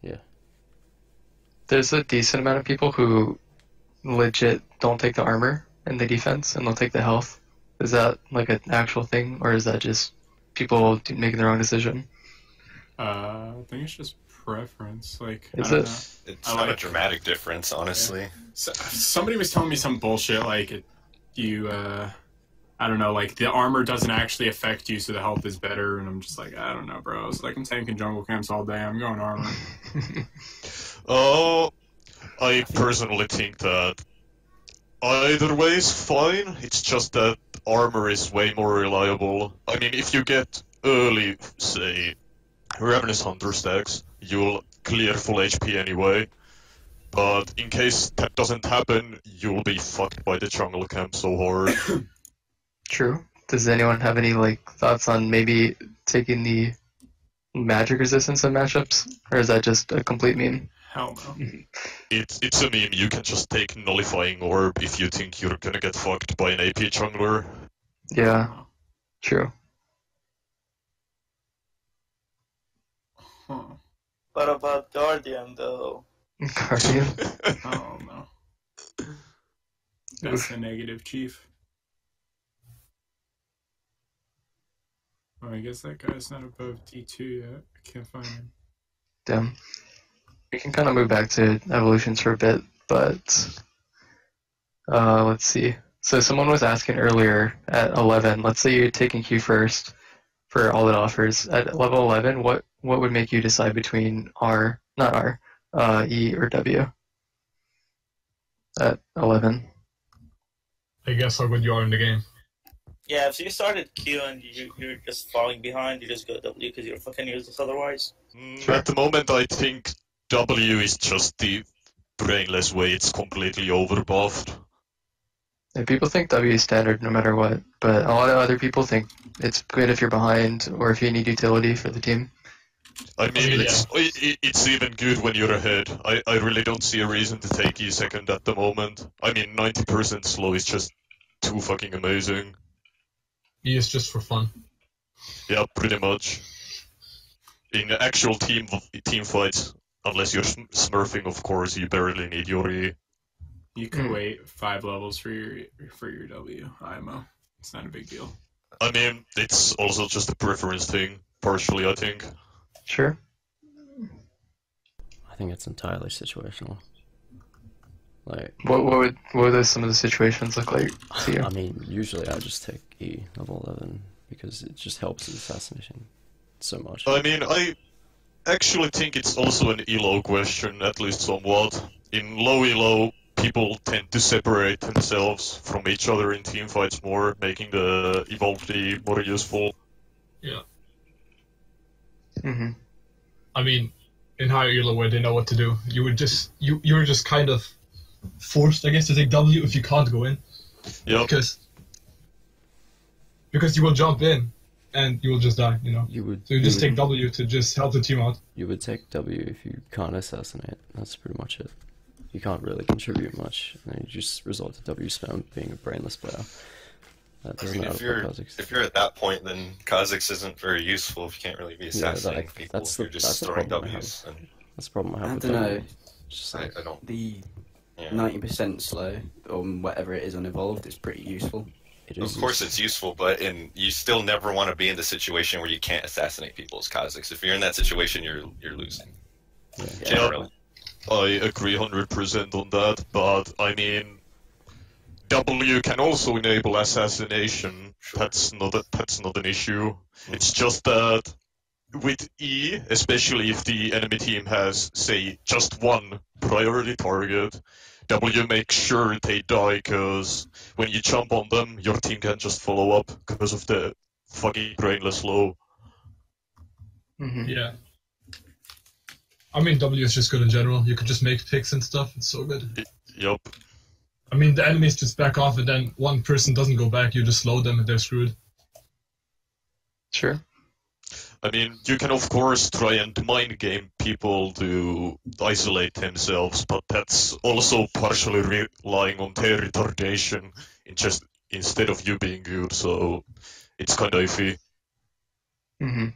Yeah. There's a decent amount of people who legit don't take the armor and the defense, and they'll take the health. Is that like an actual thing, or is that just people making the wrong decision? I think it's just preference. Like, Is I don't it? know. It's not a dramatic difference, honestly. So, somebody was telling me some bullshit like I don't know, like the armor doesn't actually affect you, so the health is better. And I'm just like, I don't know, bro. It's like I'm tanking jungle camps all day. I'm going armor. I personally think that either way is fine. It's just that armor is way more reliable. I mean, if you get early, say, Ravenous Hunter stacks, you'll clear full HP anyway. But in case that doesn't happen, you'll be fucked by the jungle camp so hard. True. Does anyone have any like thoughts on maybe taking the magic resistance in matchups, or is that just a complete meme? Hell no. It's a meme. You can just take Nullifying Orb if you think you're gonna get fucked by an AP jungler. Yeah, true. Huh. What about Guardian though? Guardian. Oh no. That's the negative, Chief. Oh, I guess that guy's not above D2 yet. I can't find him. Damn. We can kind of move back to evolutions for a bit, but let's see. So someone was asking earlier at 11, let's say you're taking Q first for all it offers. At level 11, what would make you decide between E or W? At 11. I guess how good you are in the game. Yeah, if you started Q and you're just falling behind, you just go W because you're fucking useless otherwise. At the moment, I think W is just the brainless way. It's completely overbuffed. Yeah, people think W is standard no matter what, but a lot of other people think it's good if you're behind or if you need utility for the team. I mean, it's even good when you're ahead. I really don't see a reason to take E second at the moment. I mean, 90% slow is just too fucking amazing. E is just for fun. Yeah, pretty much. In actual team fights, unless you're smurfing, of course, you barely need your E. You could wait 5 levels for your W, IMO. It's not a big deal. I mean, it's also just a preference thing, partially, I think. Sure. I think it's entirely situational. Like, what would some of the situations look like to you? I mean, usually I just take E level 11 because it just helps with assassination so much. I mean, I actually think it's also an elo question, at least somewhat. In low elo, people tend to separate themselves from each other in team fights more, making the evolved E more useful. Yeah. Mm-hmm. I mean, in higher elo where they know what to do, you're just kind of forced, I guess, to take W if you can't go in. Yep. Because you will jump in and you will just die, you know. So you just take W to just help the team out. You would take W if you can't assassinate. That's pretty much it. You can't really contribute much, and then you just resort to W spam being a brainless player. I mean, if you're at that point, then KhaZix isn't very useful if you can't really be assassinating people. If you're just throwing W's. That's the problem I have. I with don't know. Just I don't. The 90% slow, or whatever it is unevolved, is pretty useful. Of course it's useful, but you still never want to be in the situation where you can't assassinate people as KhaZix. If you're in that situation, you're losing. Yeah. Generally. I agree 100% on that, but I mean, W can also enable assassination. Sure. That's not an issue. It's just that with E, especially if the enemy team has, say, just one priority target, W makes sure they die, because when you jump on them, your team can just follow up because of the fucking brainless low. Mm-hmm. Yeah. I mean, W is just good in general. You could just make picks and stuff. It's so good. Yep. I mean, the enemies just back off, and then one person doesn't go back. You just slow them, and they're screwed. Sure. I mean, you can of course try and mind game people to isolate themselves, but that's also partially relying on their retardation instead of you being good, so it's kind of iffy. Mm-hmm.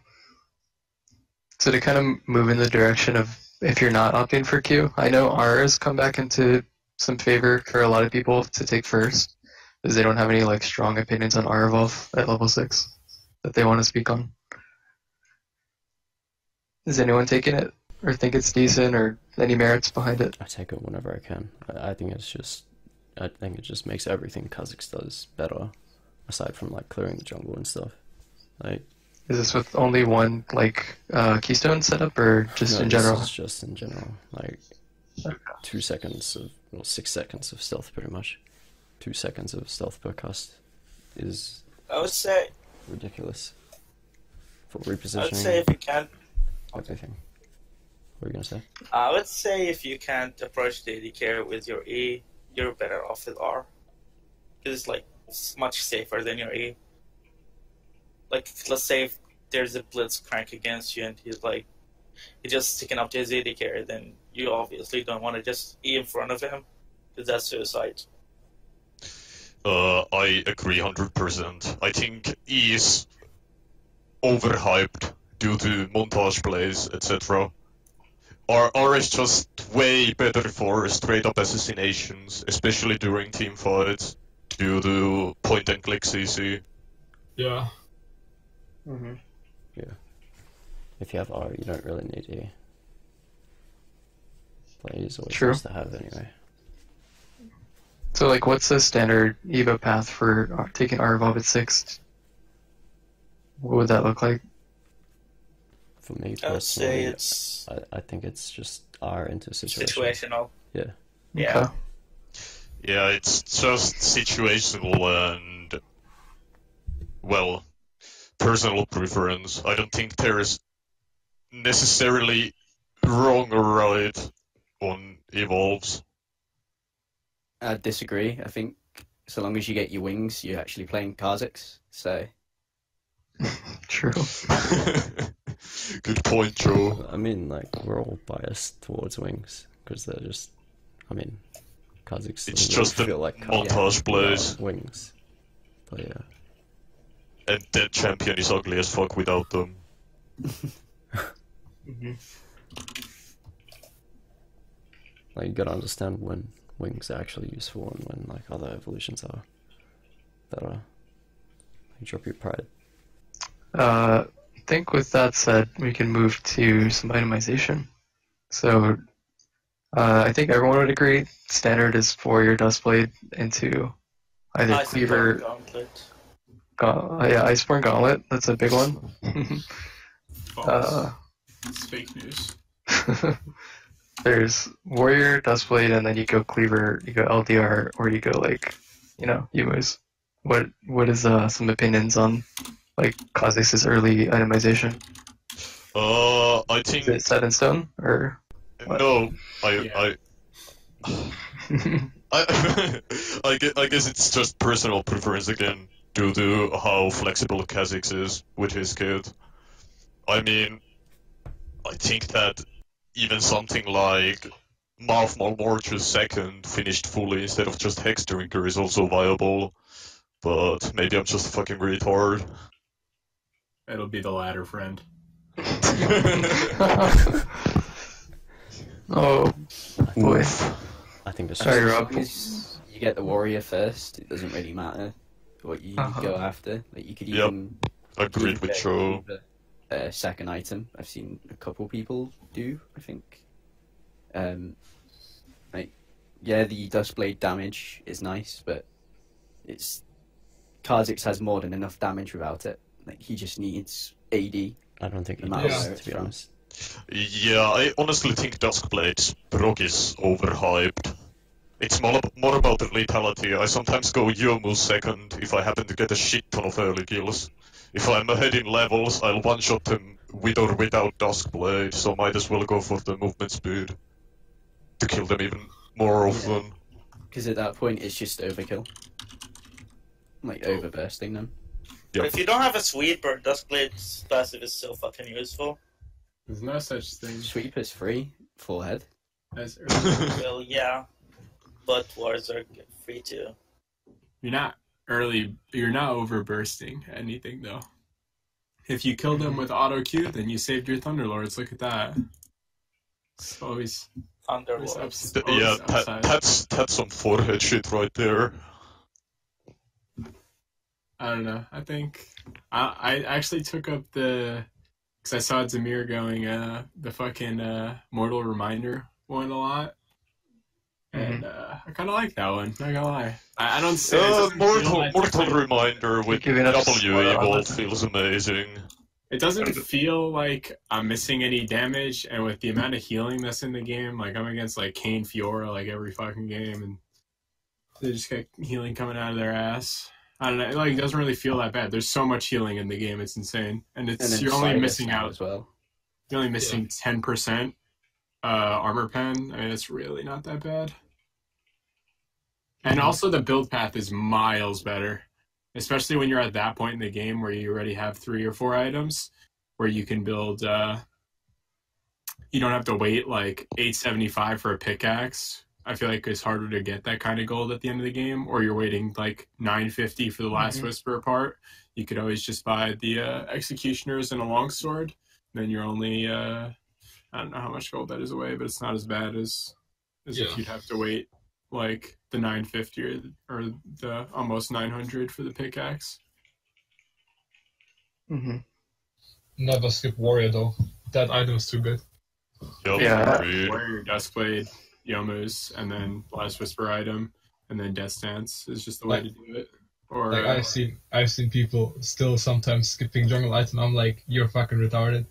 So to kind of move in the direction of if you're not opting for Q, I know R has come back into some favor for a lot of people to take first, because they don't have any like strong opinions on R evolve at level 6 that they want to speak on. Is anyone taking it, or think it's decent, or any merits behind it? I take it whenever I can. I think it just makes everything KhaZix does better, aside from like clearing the jungle and stuff. Like, is this with only one like keystone setup, or just in general? This is just in general. Like 2 seconds of 6 seconds of stealth, pretty much. 2 seconds of stealth per cast is. I would say ridiculous for repositioning. I would say if you can't. Everything. What are you gonna say? I would say if you can't approach the AD carry with your E, you're better off with R, because it's much safer than your E. Like, let's say there's a blitzcrank against you and he's just sticking up to his AD carry, then you obviously don't want to just E in front of him, because that's suicide. I agree 100%. I think E is overhyped due to montage plays, etc. R is just way better for straight up assassinations, especially during team fights, due to point and click CC. Yeah. Mm-hmm. Yeah. If you have R, you don't really need E. But E is always nice to have anyway. So, like, what's the standard EVO path for taking R evolve at 6? What would that look like? For me I would say personally, I think it's just R into situation. Situational. Yeah. Yeah. Okay. Yeah, it's just situational and, well, personal preference. I don't think there's necessarily wrong or right on evolves. I disagree. I think so long as you get your wings, you're actually playing KhaZix. So. True. Good point, Joe. I mean, like, we're all biased towards wings because they're just. I mean, KhaZix. It's just the montage plays. Wings. But yeah. And that champion is ugly as fuck without them. Mm-hmm. Like, you gotta understand when wings are actually useful and when, like, other evolutions are better. Like, drop your pride. I think with that said, we can move to some itemization. So, I think everyone would agree standard is for your Duskblade into either Cleaver... yeah, Iceborne Gauntlet, that's a big one. It's fake news. There's Warrior, Duskblade, and then you go Cleaver, you go LDR, or you go, like, Umus. What is some opinions on, like, KhaZix's early itemization? I think... Is it set in stone, or... What? No, I guess it's just personal preference again, due to how flexible KhaZix is with his kit. I mean, I think that even something like Mouth Malmortus second finished fully instead of just Hex Drinker is also viable, but maybe I'm just a fucking retard. It'll be the latter, friend. Oh, boy. I think it's Sorry, Rob. You get the warrior first, it doesn't really matter what you go after. Like, you could even... Agreed with Joe. A second item. I've seen a couple people do, I think. Like, yeah, the Duskblade damage is nice, but it's... KhaZix has more than enough damage without it. Like, he just needs AD. I don't think he matter does, where it's to be from. honest. Yeah, I honestly think Duskblade's proc is overhyped. It's more about the lethality. I sometimes go Yomu second if I happen to get a shit ton of early kills. If I'm ahead in levels, I'll one-shot them with or without Duskblade, so might as well go for the movement speed to kill them even more often. Because at that point, it's just overkill. Like, overbursting them. But if you don't have a sweeper, Duskblade's passive is still fucking useful. There's no such thing. Sweep is free, full head. As early. Well, yeah, but wars are free too. You're not overbursting anything though. If you killed them with auto Q, then you saved your Thunderlords. Look at that. It's always Thunderlords. That's some forehead shit right there. I don't know. I think I actually took up because I saw Zamir going the fucking Mortal Reminder one a lot. And I kind of like that one, not gonna lie. I don't say Mortal Reminder with W evolved feels amazing. It doesn't feel like I'm missing any damage, and with the amount of healing that's in the game, like I'm against like Kayn Fiora like every fucking game, and they just get healing coming out of their ass. I don't know, it doesn't really feel that bad. There's so much healing in the game, it's insane, and you're only missing out as well. You're only missing 10% armor pen. I mean, it's really not that bad. And also the build path is miles better. especially when you're at that point in the game where you already have 3 or 4 items where you can build. You don't have to wait like 875 for a pickaxe. I feel like it's harder to get that kind of gold at the end of the game, or you're waiting like 950 for the last whisper part. You could always just buy the executioners and a longsword. Then you're only I don't know how much gold that is away, but it's not as bad as if you'd have to wait like the 950 or the almost 900 for the pickaxe. Never skip warrior though. That item is too good. Warrior, Duskblade, Yomu's, and then Last Whisper item, and then Death Stance is just the way to do it. Or like I've seen people still sometimes skipping jungle item. I'm like, you're fucking retarded.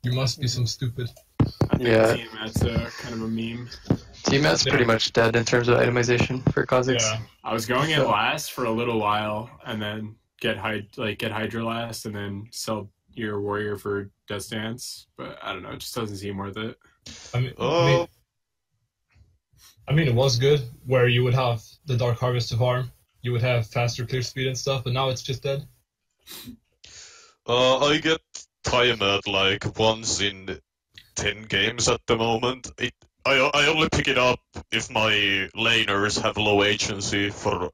You must be some stupid. I think Tiamat's kind of a meme. Tiamat's pretty much dead in terms of itemization for KhaZix. Yeah, I was going at last for a little while, and then get Hydra last, and then sell your warrior for Death Stance, but I don't know, it just doesn't seem worth it. I mean, it was good where you would have the Dark Harvest to farm, you would have faster clear speed and stuff, but now it's just dead. I get Tiamat like once in 10 games at the moment. I only pick it up if my laners have low agency for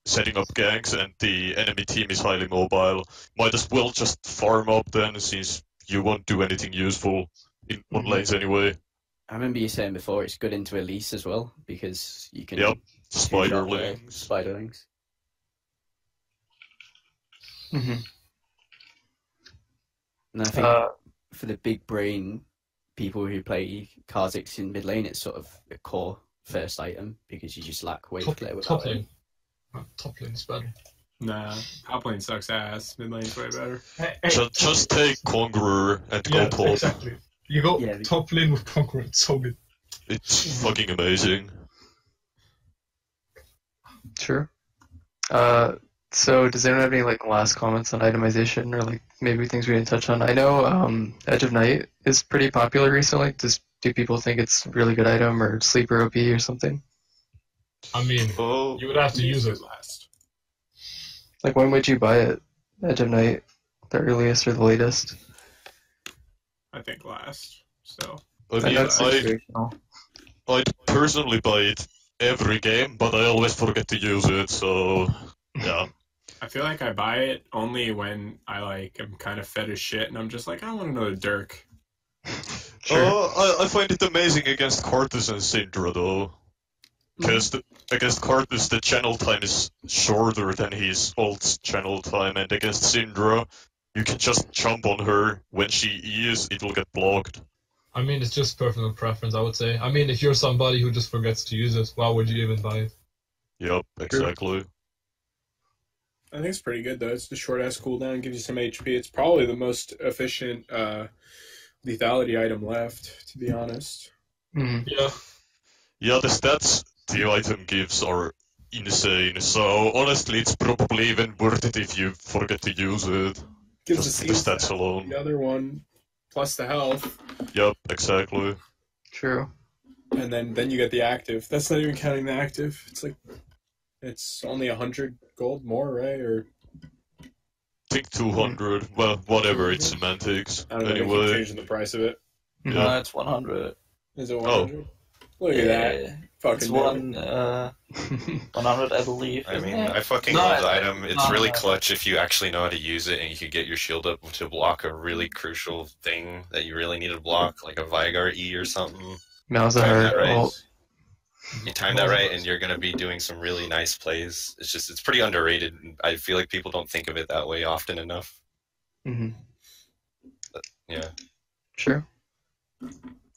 setting up ganks and the enemy team is highly mobile. Might as well just farm up then, since you won't do anything useful in on lanes anyway. I remember you saying before it's good into Elise as well, because you can... Spiderlings. And I think for the big brain people who play KhaZix in mid lane, it's sort of a core first item, because you just lack wave clear without it. Top lane's better. Nah, top lane sucks ass. Mid lane's way better. Just take Conqueror and go top. Exactly. You go top lane with Conqueror, it's so good. It's fucking amazing. Sure. So does anyone have any like last comments on itemization, or like maybe things we didn't touch on? I know Edge of Night is pretty popular recently. Do people think it's a really good item, or sleeper OP or something? I mean, you would have to use it last. Like, when would you buy it? Edge of Night, the earliest or the latest? I think last. So. I'd personally buy it every game, but I always forget to use it. So yeah. I feel like I buy it only when I am kind of fed as shit, and I'm just like, I want another Dirk. I find it amazing against Karthus and Syndra though. Because against Karthus the channel time is shorter than his ult's channel time, and against Syndra you can just jump on her. When she E's, it will get blocked. I mean, it's just personal preference, I would say. I mean, if you're somebody who just forgets to use it, why would you even buy it? Yep, exactly. I think it's pretty good though. It's the short ass cooldown, gives you some HP. It's probably the most efficient lethality item left, to be honest. Yeah. Yeah, the stats the item gives are insane, so honestly it's probably even worth it if you forget to use it. Gives just the stats alone. The other one, plus the health. Yep, exactly. True. And then you get the active. That's not even counting the active. It's only 100 gold more, right? Or I think 200. Well, whatever, it's semantics. I don't know, anyway. they keep changing the price of it. Yeah. No, it's 100. Is it 100? Look at that. Fucking it's 100, I believe. I mean, I fucking love the item. It's really clutch if you actually know how to use it, and you can get your shield up to block a really crucial thing that you really need to block, like a Vigar E or something. Malzahar. You time that right, and you're going to be doing some really nice plays. It's pretty underrated. I feel like people don't think of it that way often enough. Mm-hmm. But, yeah. Sure.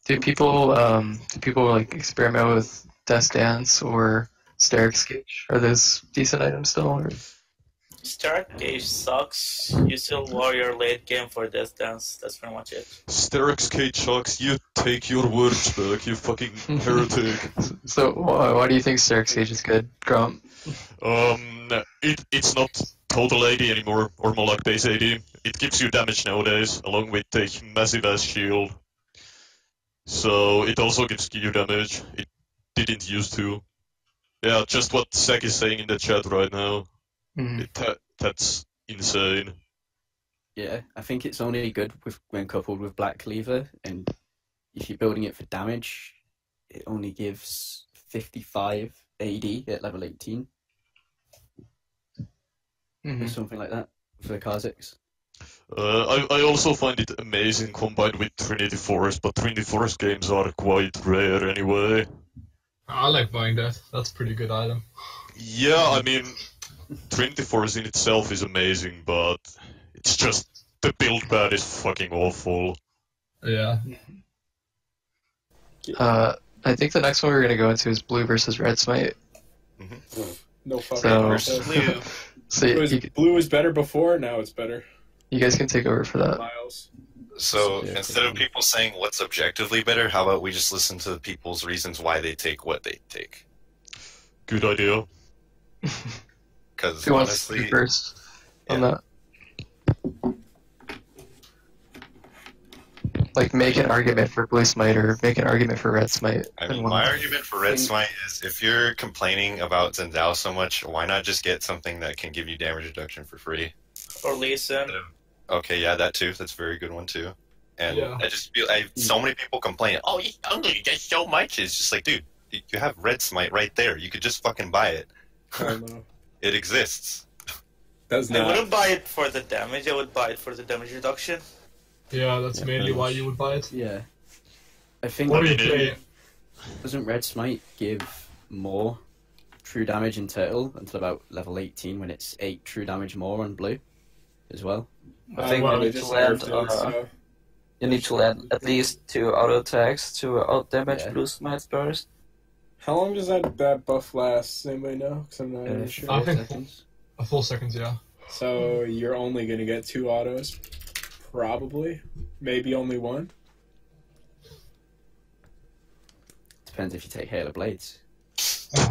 Do people like experiment with Death Dance or Steric's Gauge? Are those decent items still? Or? Stark Gauge sucks. You still warrior late game for Death Dance. That's pretty much it. Steric's Gauge sucks. You take your words back, you fucking heretic. So why do you think Steric's Gauge is good, Grump? It's not total AD anymore, or more like base AD. It gives you damage nowadays, along with the massive ass shield. So it also gives you damage. It didn't used to. Yeah, just what Zach is saying in the chat right now. That's insane. Yeah, I think it's only good when coupled with Black Cleaver, and if you're building it for damage, it only gives 55 AD at level 18. Or something like that for the KhaZix. I also find it amazing combined with Trinity Force, but Trinity Force games are quite rare anyway. I like buying that. That's a pretty good item. Yeah, I mean, Trinity Force in itself is amazing, but it's just the build pad is fucking awful. Yeah. I think the next one we're gonna go into is Blue versus Red Smite. No fucking Blue. So Blue was better before, now it's better. You guys can take over for that. Miles. So instead of people saying what's objectively better, how about we just listen to the people's reasons why they take what they take? Good idea. Because who wants to do first on that? Like, make an argument for Blue Smite or make an argument for Red Smite. I mean, my argument for Red Smite is if you're complaining about Zendao so much, why not just get something that can give you damage reduction for free? Or Lee Sin. Okay, yeah, that too. That's a very good one too. And Yeah. I just feel so many people complain, oh, you get so much. It's just like, dude, you have Red Smite right there. You could just fucking buy it. I don't know. It exists. Does I not. wouldn't buy it for the damage, I would buy it for the damage reduction. Yeah, that's mainly why you would buy it. Yeah. I think... What do you play? Doesn't Red Smite give more true damage in total until about level 18 when it's 8 true damage more on blue as well? I think well, you need they to just land nerfed it, so- you need to land at least 2 auto attacks to out damage Yeah. Blue Smite's burst. How long does that buff last? Does anybody know? Because I'm not even sure. I think seconds. a full seconds, yeah. So you're only gonna get 2 autos, probably, maybe only 1. Depends if you take Halo Blades. I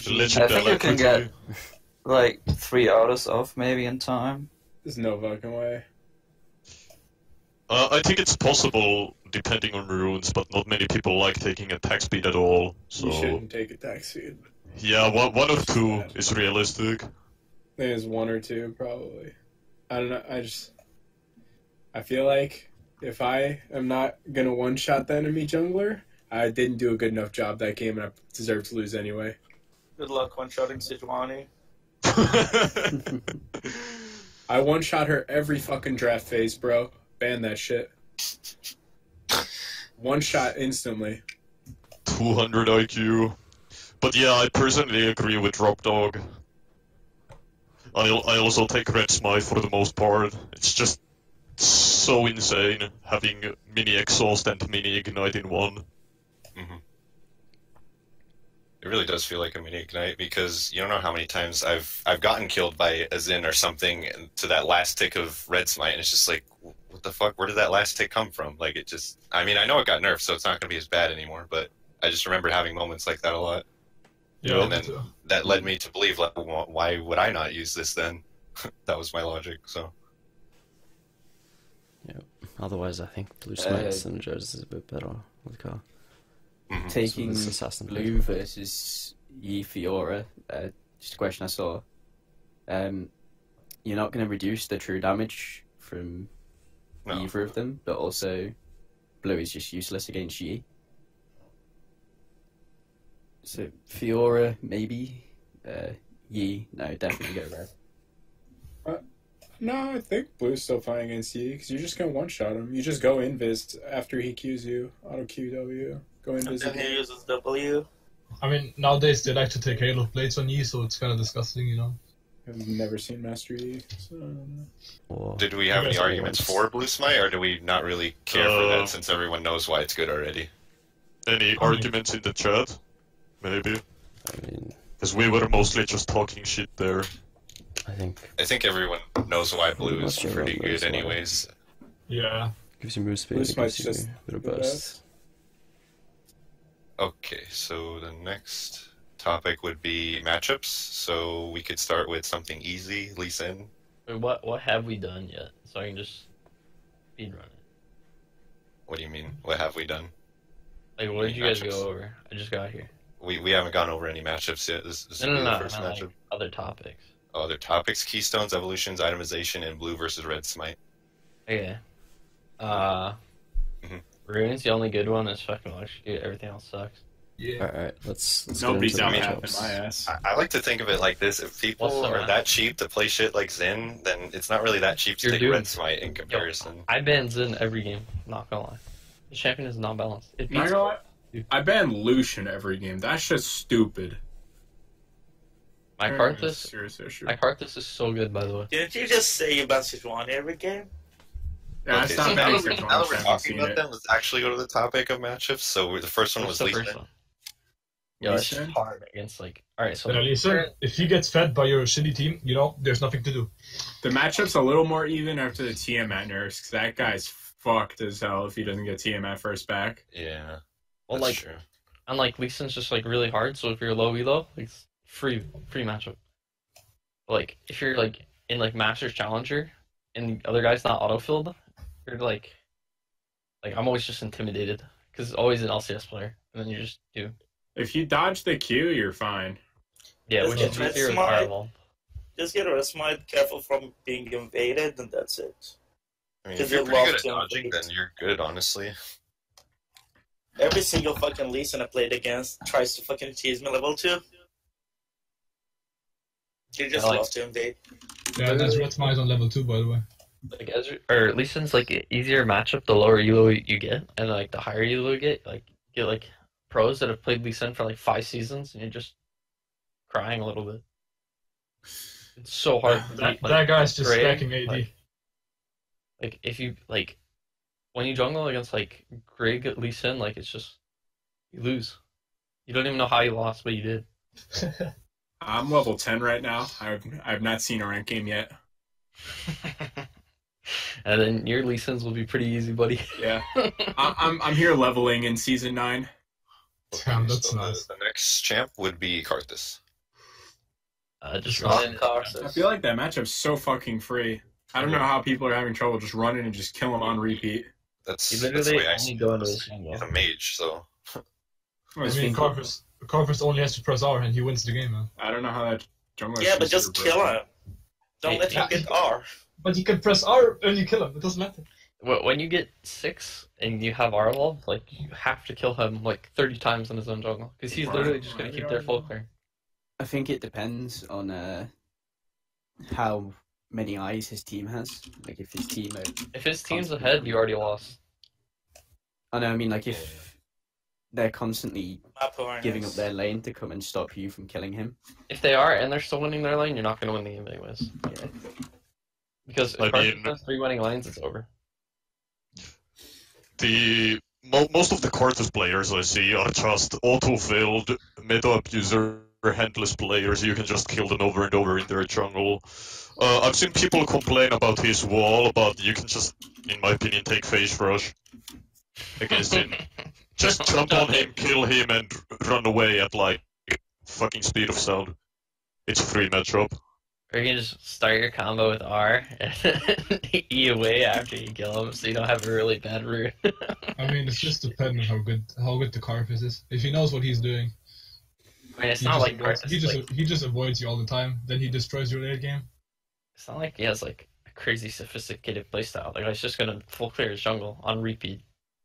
think you can get like 3 autos off maybe in time. There's no fucking way. I think it's possible depending on runes, but not many people like taking attack speed at all. So You shouldn't take attack speed. yeah, one or two is realistic. I think it's 1 or 2 probably. I don't know. I feel like if I am not gonna one-shot the enemy jungler, I didn't do a good enough job that game, and I deserve to lose anyway. Good luck one-shotting Sejuani. I one-shot her every fucking draft phase, bro. Ban that shit. One shot instantly. 200 IQ. But yeah, I personally agree with Drop Dog. I also take Red Smite for the most part. It's just so insane having mini exhaust and mini ignite in one. Mm-hmm. It really does feel like a mini ignite because you don't know how many times I've gotten killed by a Xin or something to that last tick of Red Smite, and it's just like, what the fuck? Where did that last tick come from? Like, it just, I mean, I know it got nerfed, so it's not going to be as bad anymore, but I just remember having moments like that a lot. Yeah, and then that led me to believe, like, well, why would I not use this then? That was my logic, so. Yeah. Otherwise, I think Blue Smite synergizes is a bit better with Car. Mm-hmm. Taking So this assassin blue versus Yi Fiora, just a question I saw. You're not going to reduce the true damage from either of them, but also blue is just useless against Yi. So Fiora, maybe. Yi, no, definitely go red. No, I think Blue's still fighting against Yi, because you're just going to one-shot him. You just go invis after he Qs you, auto QW, go invis. And he uses W. I mean, nowadays they like to take Halo Blades on Yi, so it's kind of disgusting, you know? I've never seen Master Yi, so I don't know. Did we have any arguments for Blue Smite, or do we not really care for that since everyone knows why it's good already? Any arguments in the chat? Maybe. I mean, because we were mostly just talking shit there. I think everyone knows why blue is pretty good, anyways. Yeah. Gives you move speed. Blue Gives Smite's you just a bit of the burst. best. Okay, so the next topic would be matchups. So we could start with something easy. Lee Sin. Wait, what have we done yet? So I can just speedrun it. What do you mean? What have we done? Like, what did you guys Matchups. go over? I just got here. We haven't gone over any matchups yet. This No, will be the I first meant, matchup. like, other topics. Other topics: Keystones, Evolutions, Itemization, and Blue versus Red Smite. Okay. Rune's the only good one. Is fucking Electrocute. Everything else sucks. Yeah. Alright, let's Nobody's get into the out matchups. my ass. I like to think of it like this: if people What's the are match? that cheap to play shit like Zen, then it's not really that cheap to You're take doomed. Red Smite in comparison. I ban Zen every game. Not gonna lie. The champion is not balanced. It Not beats. gonna lie, I ban Lucian every game. That's just stupid. My Very Karthus. serious issue. My Karthus is so good, by the way. Didn't you just say you ban Sejuani every game? Yeah, Okay, it's so not now banning that we're, Sejuani, now that I we're haven't talking seen about it. them, let's actually go to the topic of matchups. So the first one What's was the Lee first Sin. one? Yeah, it's Lee Sin? hard against like. All right, so But listen, if he gets fed by your shitty team, you know, there's nothing to do. The matchup's a little more even after the Tiamat nerfs, because that guy's fucked as hell if he doesn't get Tiamat first back. Yeah, well, that's like, true. and like Lee Sin's just like really hard. So if you're low elo, it's free matchup. Like if you're like in like Masters Challenger and the other guy's not auto-filled, you're like I'm always just intimidated because it's always an LCS player, and then you just do. If you dodge the Q, you're fine. Yeah, Just which get is Red easier with Smite. Fireball. Just get Red Smite, careful from being invaded, and that's it. I mean, Because if you're you pretty love good at to dodging, invade. then you're good, honestly. Every single fucking Lee Sin I played against tries to fucking tease me level 2. You just love to invade. Yeah, that's Red Smite on level 2, by the way. Like Ezra, or Lee Sin's like easier matchup the lower elo you get, and like the higher elo you get like pros that have played Lee Sin for like 5 seasons, and you're just crying a little bit. It's so hard. to beat, That guy's just Gray, stacking AD. Like if you like when you jungle against like Grig Lee Sin, like it's just you lose. You don't even know how you lost, but you did. I'm level 10 right now. I've not seen a rank game yet. And then your Lee Sins will be pretty easy, buddy. Yeah, I'm here leveling in season 9. Damn, that's So nice. the next champ would be Karthus. Just Not run. Karthus. I feel like that matchup's so fucking free. I don't know how people are having trouble just running and just kill him on repeat. That's You the literally way I only see go it. into this jungle. He's a mage, so I mean, Karthus only has to press R and he wins the game, man. I don't know how that jungler. Yeah, but just kill him. Don't let him get R. But you can press R and you kill him. It doesn't matter. When you get 6 and you have Arlov, like you have to kill him like 30 times in his own jungle because he's literally just gonna keep their full clear. I think it depends on how many eyes his team has. Like if his team are If his team's ahead, you already lost. I know, I mean, like if they're constantly Map awareness. giving up their lane to come and stop you from killing him. If they are and they're still winning their lane, you're not gonna win the game anyways. Yeah. Because I if mean- Karthus has 3 winning lanes, it's over. Most of the Karthus players I see are just auto-filled, meta-abuser, handless players. You can just kill them over and over in their jungle. I've seen people complain about his wall, but you can just, in my opinion, take phase rush against him. Just jump on him, kill him, and run away at like fucking speed of sound. It's a free matchup. Or you can just start your combo with R and E away after you kill him, so you don't have a really bad route. I mean, it's just depending on how good the Karthus is. If he knows what he's doing, I mean, it's he not just like avoids, Karthus, he just avoids you all the time. Then he destroys your late game. it's not like he has like a crazy sophisticated playstyle. Like, he's just gonna full clear his jungle on repeat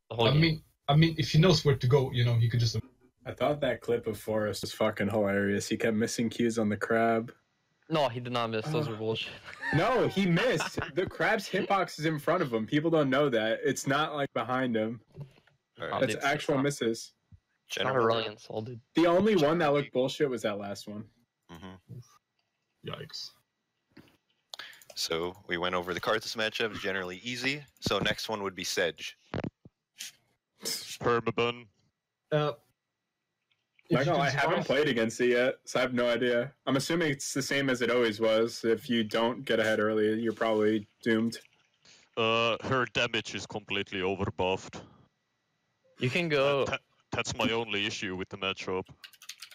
the whole game. I mean, if he knows where to go, you know, he could just. I thought that clip of Forrest was fucking hilarious. He kept missing Qs on the crab. No, he did not miss. Those were bullshit. No, he missed. The crab's hitbox is in front of him. People don't know that. It's not like behind him. Alright. That's actual misses. It's not a really insulted. The only one that looked bullshit was that last one. Yikes. So we went over the Karthus matchups, generally easy. So next one would be Sedge. Permaban. Not gonna lie, I haven't played against it yet, so I have no idea. I'm assuming it's the same as it always was. If you don't get ahead early, you're probably doomed. Her damage is completely overbuffed. You can go. That's my only issue with the matchup.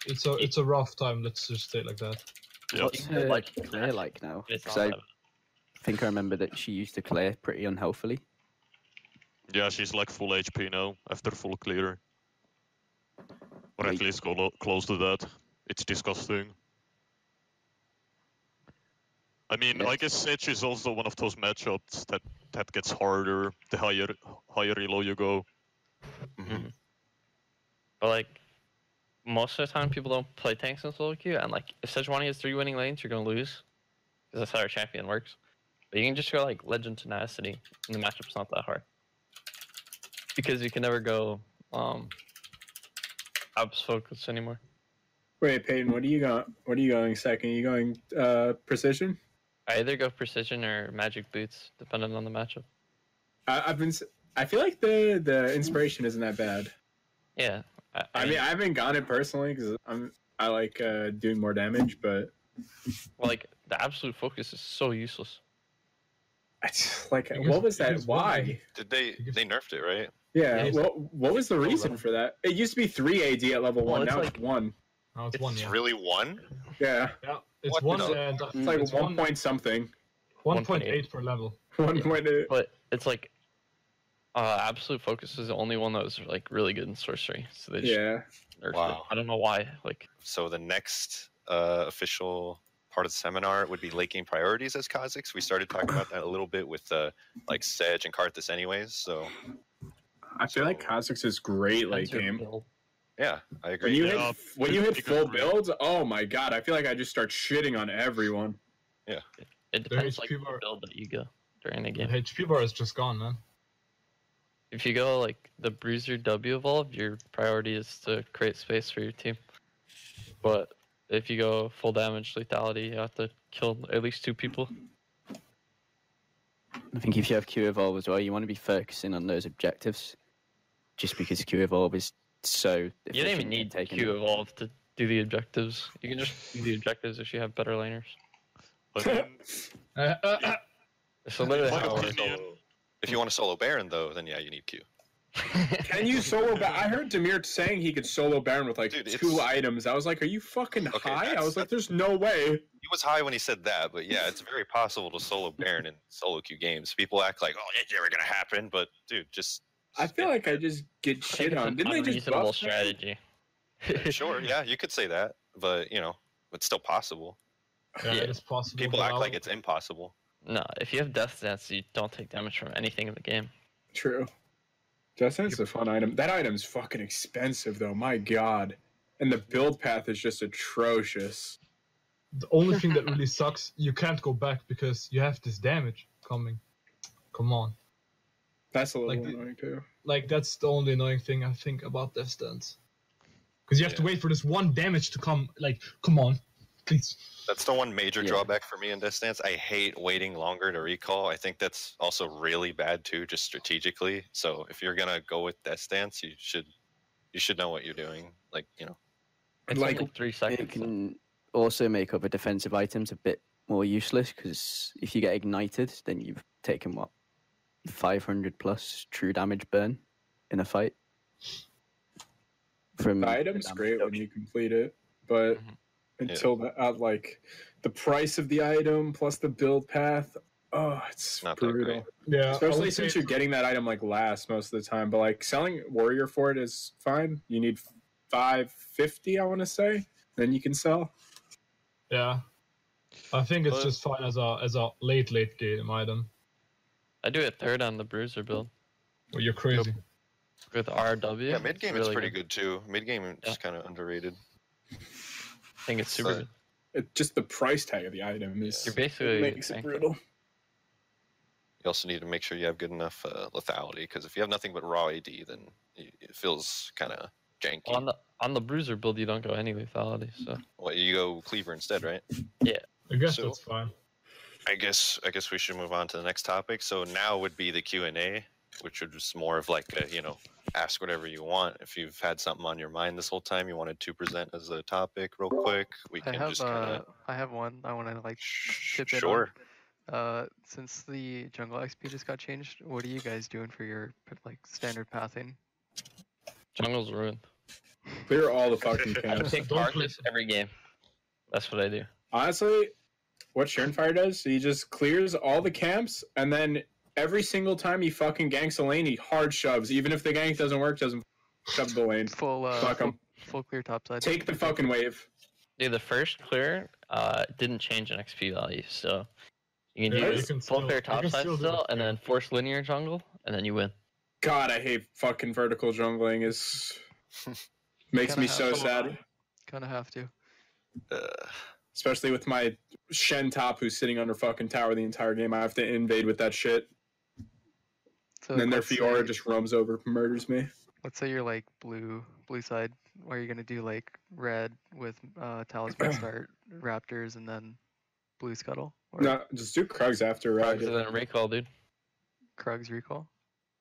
It's a rough time. Let's just stay like that. Yeah. What's her Claire like now? Because I think I remember that she used to Claire pretty unhealthily. Yeah, she's like full HP now after full clear. Or at least close to that. It's disgusting. I mean, I guess Sedge is also one of those matchups that gets harder the higher elo you go. Mm-hmm. But like most of the time, people don't play tanks in solo queue, and like if Sejuani has 3 winning lanes, you're gonna lose because that's how our champion works. But you can just go like Legend Tenacity, and the matchup's not that hard because you can never go Abs focus anymore. Wait, Peyton, what are you going second? Are you going precision? I either go precision or magic boots, depending on the matchup. I feel like the inspiration isn't that bad. Yeah. I mean, I haven't gotten it personally because I like doing more damage, but like the absolute focus is so useless. Like, what was that? Why? Did they nerfed it, right? Yeah. What was the reason for that? It used to be 3 AD at level 1. Now it's 1. Now it's 1. It's yeah. really 1. Yeah. Yeah. It's What 1 the- and It's like it's 1 point something. 1.8 per level. 1.8. But it's like absolute focus is the only one that was like really good in sorcery. So they just nerfed it. Wow. I don't know why. Like, So the next official part of the seminar would be Lategame Priorities as Kha'Zix. We started talking about that a little bit with like Sedge and Karthus anyways. So I feel like KhaZix is great late game. yeah, I agree. When you hit full builds, oh my god, I feel like I just start shitting on everyone. Yeah. It depends like the build that you go during the game. The HP bar is just gone, man. If you go like the bruiser W evolve, your priority is to create space for your team. But if you go full damage lethality, you have to kill at least 2 people. I think if you have Q evolve as well, you want to be focusing on those objectives. Just because Q evolve is so. You don't even need Q evolve to do the objectives. You can just do the objectives if you have better laners. So literally how if you want to solo Baron though, then yeah, you need Q. Can you solo Baron? I heard Demir saying he could solo Baron with like 2 items. I was like, are you fucking high? I was like, there's no way. He was high when he said that, but yeah, it's very possible to solo Baron in solo queue games. People act like, oh, it's never gonna happen, but dude, just. I feel like I just get shit on. Didn't they just unreasonable buff strategy? Sure, yeah, you could say that, but you know, it's still possible. Yeah, it is possible. People act like it's impossible. No, if you have Death Dance, you don't take damage from anything in the game. True. Death Dance is a fun item. That item's fucking expensive though. My god. And the build path is just atrocious. The only thing that really sucks, you can't go back because you have this damage coming. Come on. That's a little annoying too. Like, that's the only annoying thing I think about Death Dance. Because you have to wait for this 1 damage to come. Like, come on. Please. That's the one major drawback for me in Death Dance. I hate waiting longer to recall. I think that's also really bad too, just strategically. So if you're gonna go with Death Dance, you should know what you're doing. Like, you know, it's like 3 seconds. It can also make other defensive items a bit more useless because if you get ignited, then you've taken 500 plus true damage burn in a fight. The item's great when you complete it, but until like the price of the item plus the build path, it's not brutal. Yeah, especially since you're getting that item like last most of the time. But like selling warrior for it is fine. You need 550, I want to say, then you can sell. Yeah, I think it's just fine as a late game item. I do it 3rd on the bruiser build. Well, you're crazy. With RW. Yeah, mid game really is pretty good too. Mid game is kind of underrated. I think it's super good. It, just the price tag of the item is You're basically makes it brutal. You also need to make sure you have good enough lethality, because if you have nothing but raw AD, then it feels kind of janky. On the bruiser build, you don't go any lethality. So Well, you go cleaver instead, right? Yeah, I guess that's fine. I guess we should move on to the next topic. So now would be the Q&A, which would just more of like a, ask whatever you want. If you've had something on your mind this whole time you wanted to present as a topic real quick, we can just kind of... I have one I want to like chip in Sure. on. Since the jungle XP just got changed, what are you guys doing for your like standard pathing? jungle's ruined. Clear all the fucking I camps. take Karthus every game. That's what I do. Honestly, what Sharenfire does, he just clears all the camps, and then every single time he fucking ganks a lane, he hard shoves. Even if the gank doesn't work, doesn't shove the lane. Full clear topside. Take the fucking wave. Dude, the first clear didn't change in XP value, so You can Yeah, do you can full still- clear you top can side still do still, it, and yeah. then force linear jungle, and then you win. God, I hate fucking vertical jungling. It's makes me so sad. Kind of have to. Especially with my Shen top who's sitting under fucking tower the entire game. I have to invade with that shit. So And then their let's Fiora say- just roams over, murders me. Let's say you're like blue side, where you're gonna do like red with Talisman start, Raptors, and then blue Scuttle. Or No, just do Krugs after red. Krugs and then recall, dude. Krugs recall.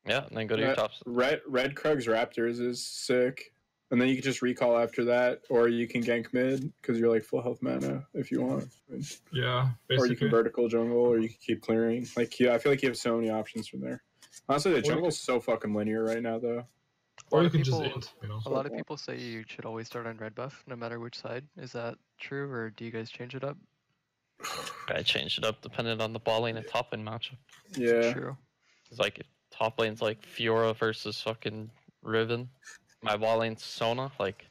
Yeah, and then go to your tops. Red Krugs Raptors is sick. And then you can just recall after that, or you can gank mid because you're like full health mana if you want. Yeah, Or you can basically. vertical jungle, or you can keep clearing. Like, yeah, I feel like you have so many options from there. Honestly, the you jungle's so fucking linear right now, though. Or you of can just people- int, you know. A lot of people say you should always start on red buff, no matter which side. Is that true, or do you guys change it up? I changed it up depending on the ball lane and top lane matchup. Yeah. True. It's like top lane's like Fiora versus fucking Riven. My ball lane's Sona. Like,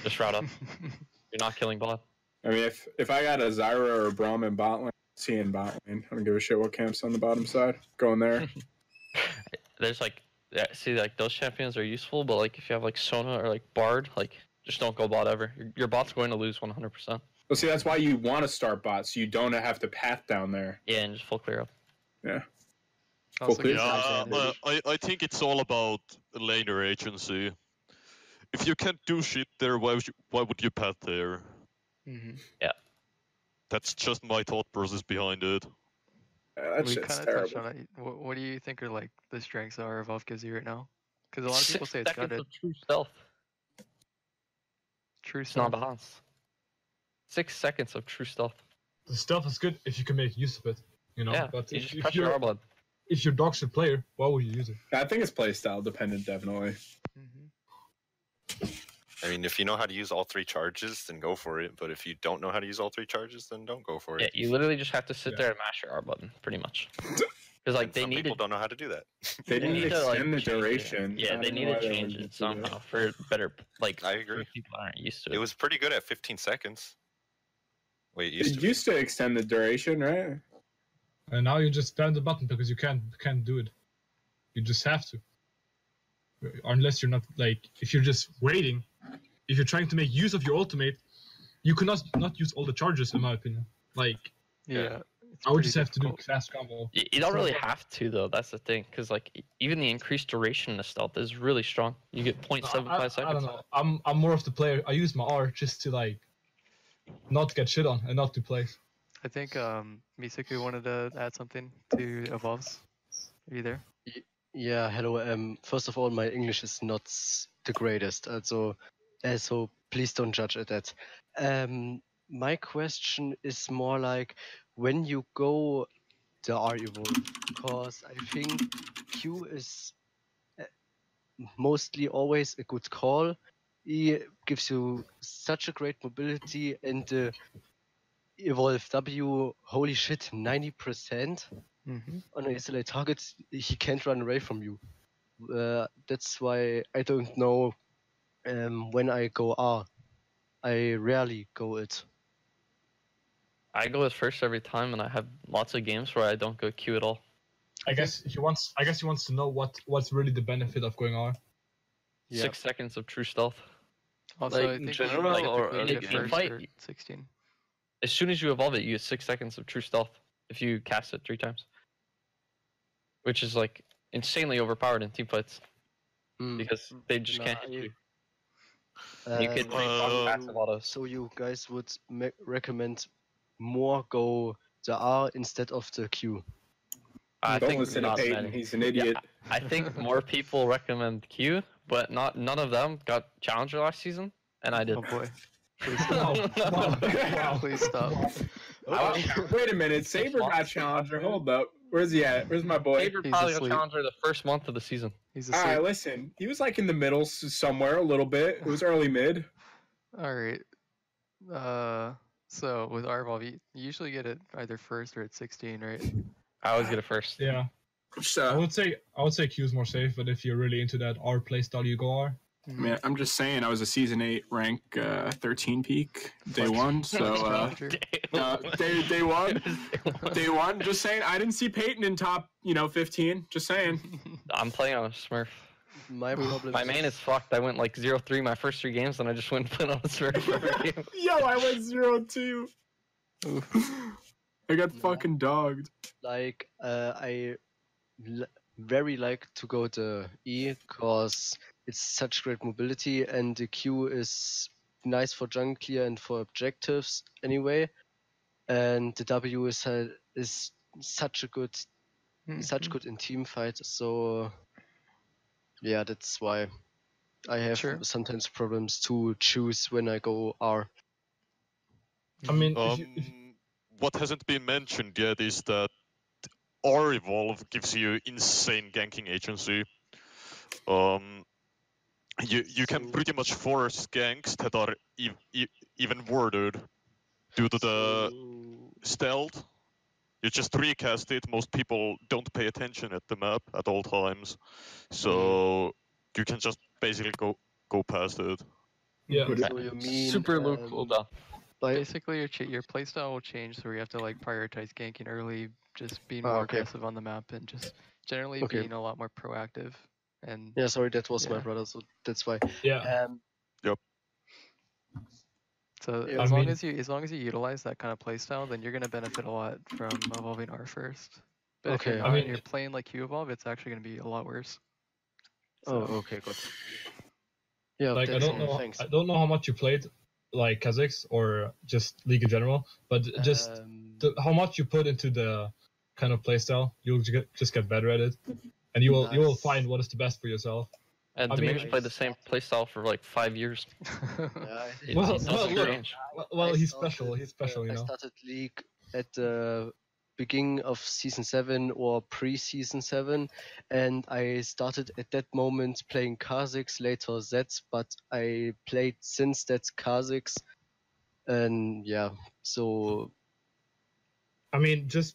just route up. You're not killing bot. I mean, if I got a Zyra or a Braum in bot lane, seeing bot lane. I don't give a shit what camp's on the bottom side. Going there. There's like, yeah, see, like those champions are useful, but like if you have like Sona or like Bard, like just don't go bot ever. Your bot's going to lose 100%. Well, see, that's why you want to start bot, so you don't have to path down there. Yeah, and just full clear up. Yeah. Also clear. gives you Yeah, advantage. I think it's all about laner agency. If you can't do shit there, why would you path there? Mhm. Yeah. That's just my thought process behind it. That We shit's kind of terrible. touched on it. What do you think are like the strengths that our Evolve gives you right now? Because a lot of people 6 say it's seconds gutted. of true stealth. True It's not stuff. balanced. 6 seconds of true stealth. The stuff is good if you can make use of it, you know. Yeah, But you if, just if press your you're R-blood. if you're dogshit player, why would you use it? I think it's playstyle dependent, definitely. I mean, if you know how to use all three charges, then go for it. But if you don't know how to use all three charges, then don't go for Yeah, it. you literally just have to sit there and mash your R button, pretty much. Because like And they some need people to, don't know how to do that. They they need need to to like extend the change it. duration. Yeah, I they don't need know to why they change would it do somehow that. for better, like I agree. for people aren't used to It it. was pretty good at 15 seconds. Wait, it It used to be. used to extend the duration, right? And now you just spam the button because you can't do it. You just have to. Unless you're not like, if you're just waiting, if you're trying to make use of your ultimate, you cannot not use all the charges, in my opinion. Like, Yeah. it's I would pretty just have to do difficult. fast combo. You don't really have to though. That's the thing, because like even the increased duration of stealth is really strong. You get 0.75 I seconds. don't know. I'm more of the player. I use my R just to like not get shit on and not to play. I think Misaku wanted to add something to Evolves. Are you there? Yeah, hello. First of all, my English is not the greatest, so please don't judge at that. My question is more like when you go the R evolve, because I think Q is mostly always a good call. He gives you such a great mobility, and the evolve W, holy shit, 90%. On an SLA target, he can't run away from you. That's why I don't know when I go R. I rarely go it. I go with first every time, and I have lots of games where I don't go Q at all. I guess he wants to know what's really the benefit of going R. 6 seconds of true stealth. Also, Like, I in think general, like, or typically early get game? first Fight. or 16. As soon as you evolve it, you get 6 seconds of true stealth if you cast it 3 times, which is like insanely overpowered in team fights because they just can't hit you. You can passive autos. So you guys would recommend more go the R instead of the Q? I Don't think listen to not Peyton, many. he's an idiot. I think more people recommend Q, but none of them got Challenger last season, and I did. Oh boy. Please stop. Please stop. Wait a minute, Saber got Challenger. Hold up. Where's he at? Where's my boy? Saber probably got Challenger the first month of the season. He's All right, listen. He was like in the middle somewhere a little bit. It was early mid. All right. So with R Evolve, you usually get it either first or at 16, right? I always get it first. Yeah. I would say Q is more safe, but if you're really into that R playstyle, you go R. I mean, I'm just saying, I was a season 8 rank 13 peak day one, so day one. Just saying, I didn't see Peyton in top 15. Just saying. I'm playing on a Smurf. My problem. My main is fucked. I went like 0-3 my first 3 games, and I just went and put on a Smurf for every game. Yo, I went 0-2. I got fucking dogged. Like, very like to go to E, cause it's such great mobility, and the Q is nice for jungle clear and for objectives anyway. And the W is such a good, such good in team fight. So yeah, that's why I have sometimes problems to choose when I go R. I mean, what hasn't been mentioned yet is that R Evolve gives you insane ganking agency. You can pretty much force ganks that are even worded due to the stealth. You just recast it. Most people don't pay attention at the map at all times, so you can just basically go past it. Yeah, so you mean super low cooldown. Basically, your playstyle will change, so you have to like prioritize ganking early, just being more aggressive on the map, and just generally being a lot more proactive. And yeah, sorry, that was my brother, so that's why. Yeah. Yep. So as long as you utilize that kind of playstyle, then you're gonna benefit a lot from evolving R first. But if you're not, you're playing like Q evolve, it's actually gonna be a lot worse. So. Oh, okay, good. Yeah, like I don't know how much you played like KhaZix or just League in general, but just how much you put into the kind of playstyle, you'll just get better at it, and you will find what is the best for yourself. And Demir's played the same playstyle for like 5 years. Well, he's special. He's special, you know. I started League at the beginning of Season 7 or pre-Season 7, and I started at that moment playing KhaZix, later Zeds, but I played since that's KhaZix, and yeah, so... I mean, just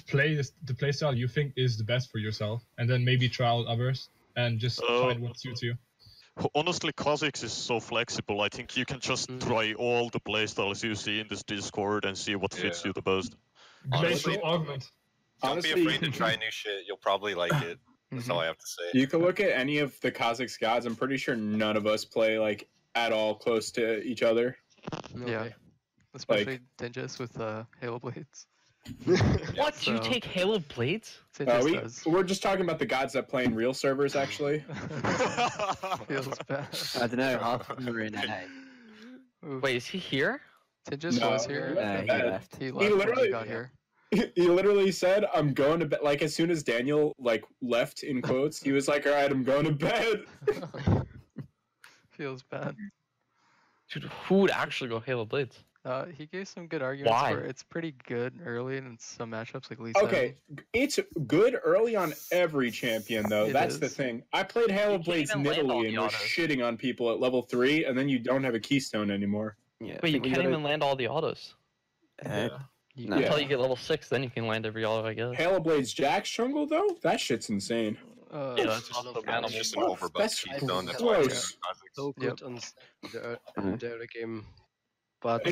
play the playstyle you think is the best for yourself, and then maybe try out others. And just find what suits you. Honestly, Kha'Zix is so flexible. I think you can just try all the playstyles you see in this Discord and see what fits you the best. Honestly, don't be afraid to try new shit. You'll probably like it. That's all I have to say. You can look at any of the Kha'Zix gods. I'm pretty sure none of us play like at all close to each other. Yeah, especially Dingus with Halo Blades. What? So, you take Halo Blades? We're just talking about the gods that play in real servers, actually. Feels bad. I don't know. Half of them are in LA. Wait, is he here? Tingus was here. He left. He left when he got here. He literally said, "I'm going to bed." Like as soon as Daniel left in quotes, he was like, "All right, I'm going to bed." Feels bad. Dude, who would actually go Halo Blades? He gave some good arguments for it's pretty good early in some matchups like Lisa. Okay, it's good early on every champion though. That's the thing. I played Halo Blades in Italy and was shitting on people at level 3, and then you don't have a keystone anymore. Yeah, but you can't even land all the autos. Until you get level 6, then you can land every auto, I guess. Halo Blades Jax jungle though? That shit's insane. Yeah, that's just an overbuffed keystone. That's why so good on the early game. But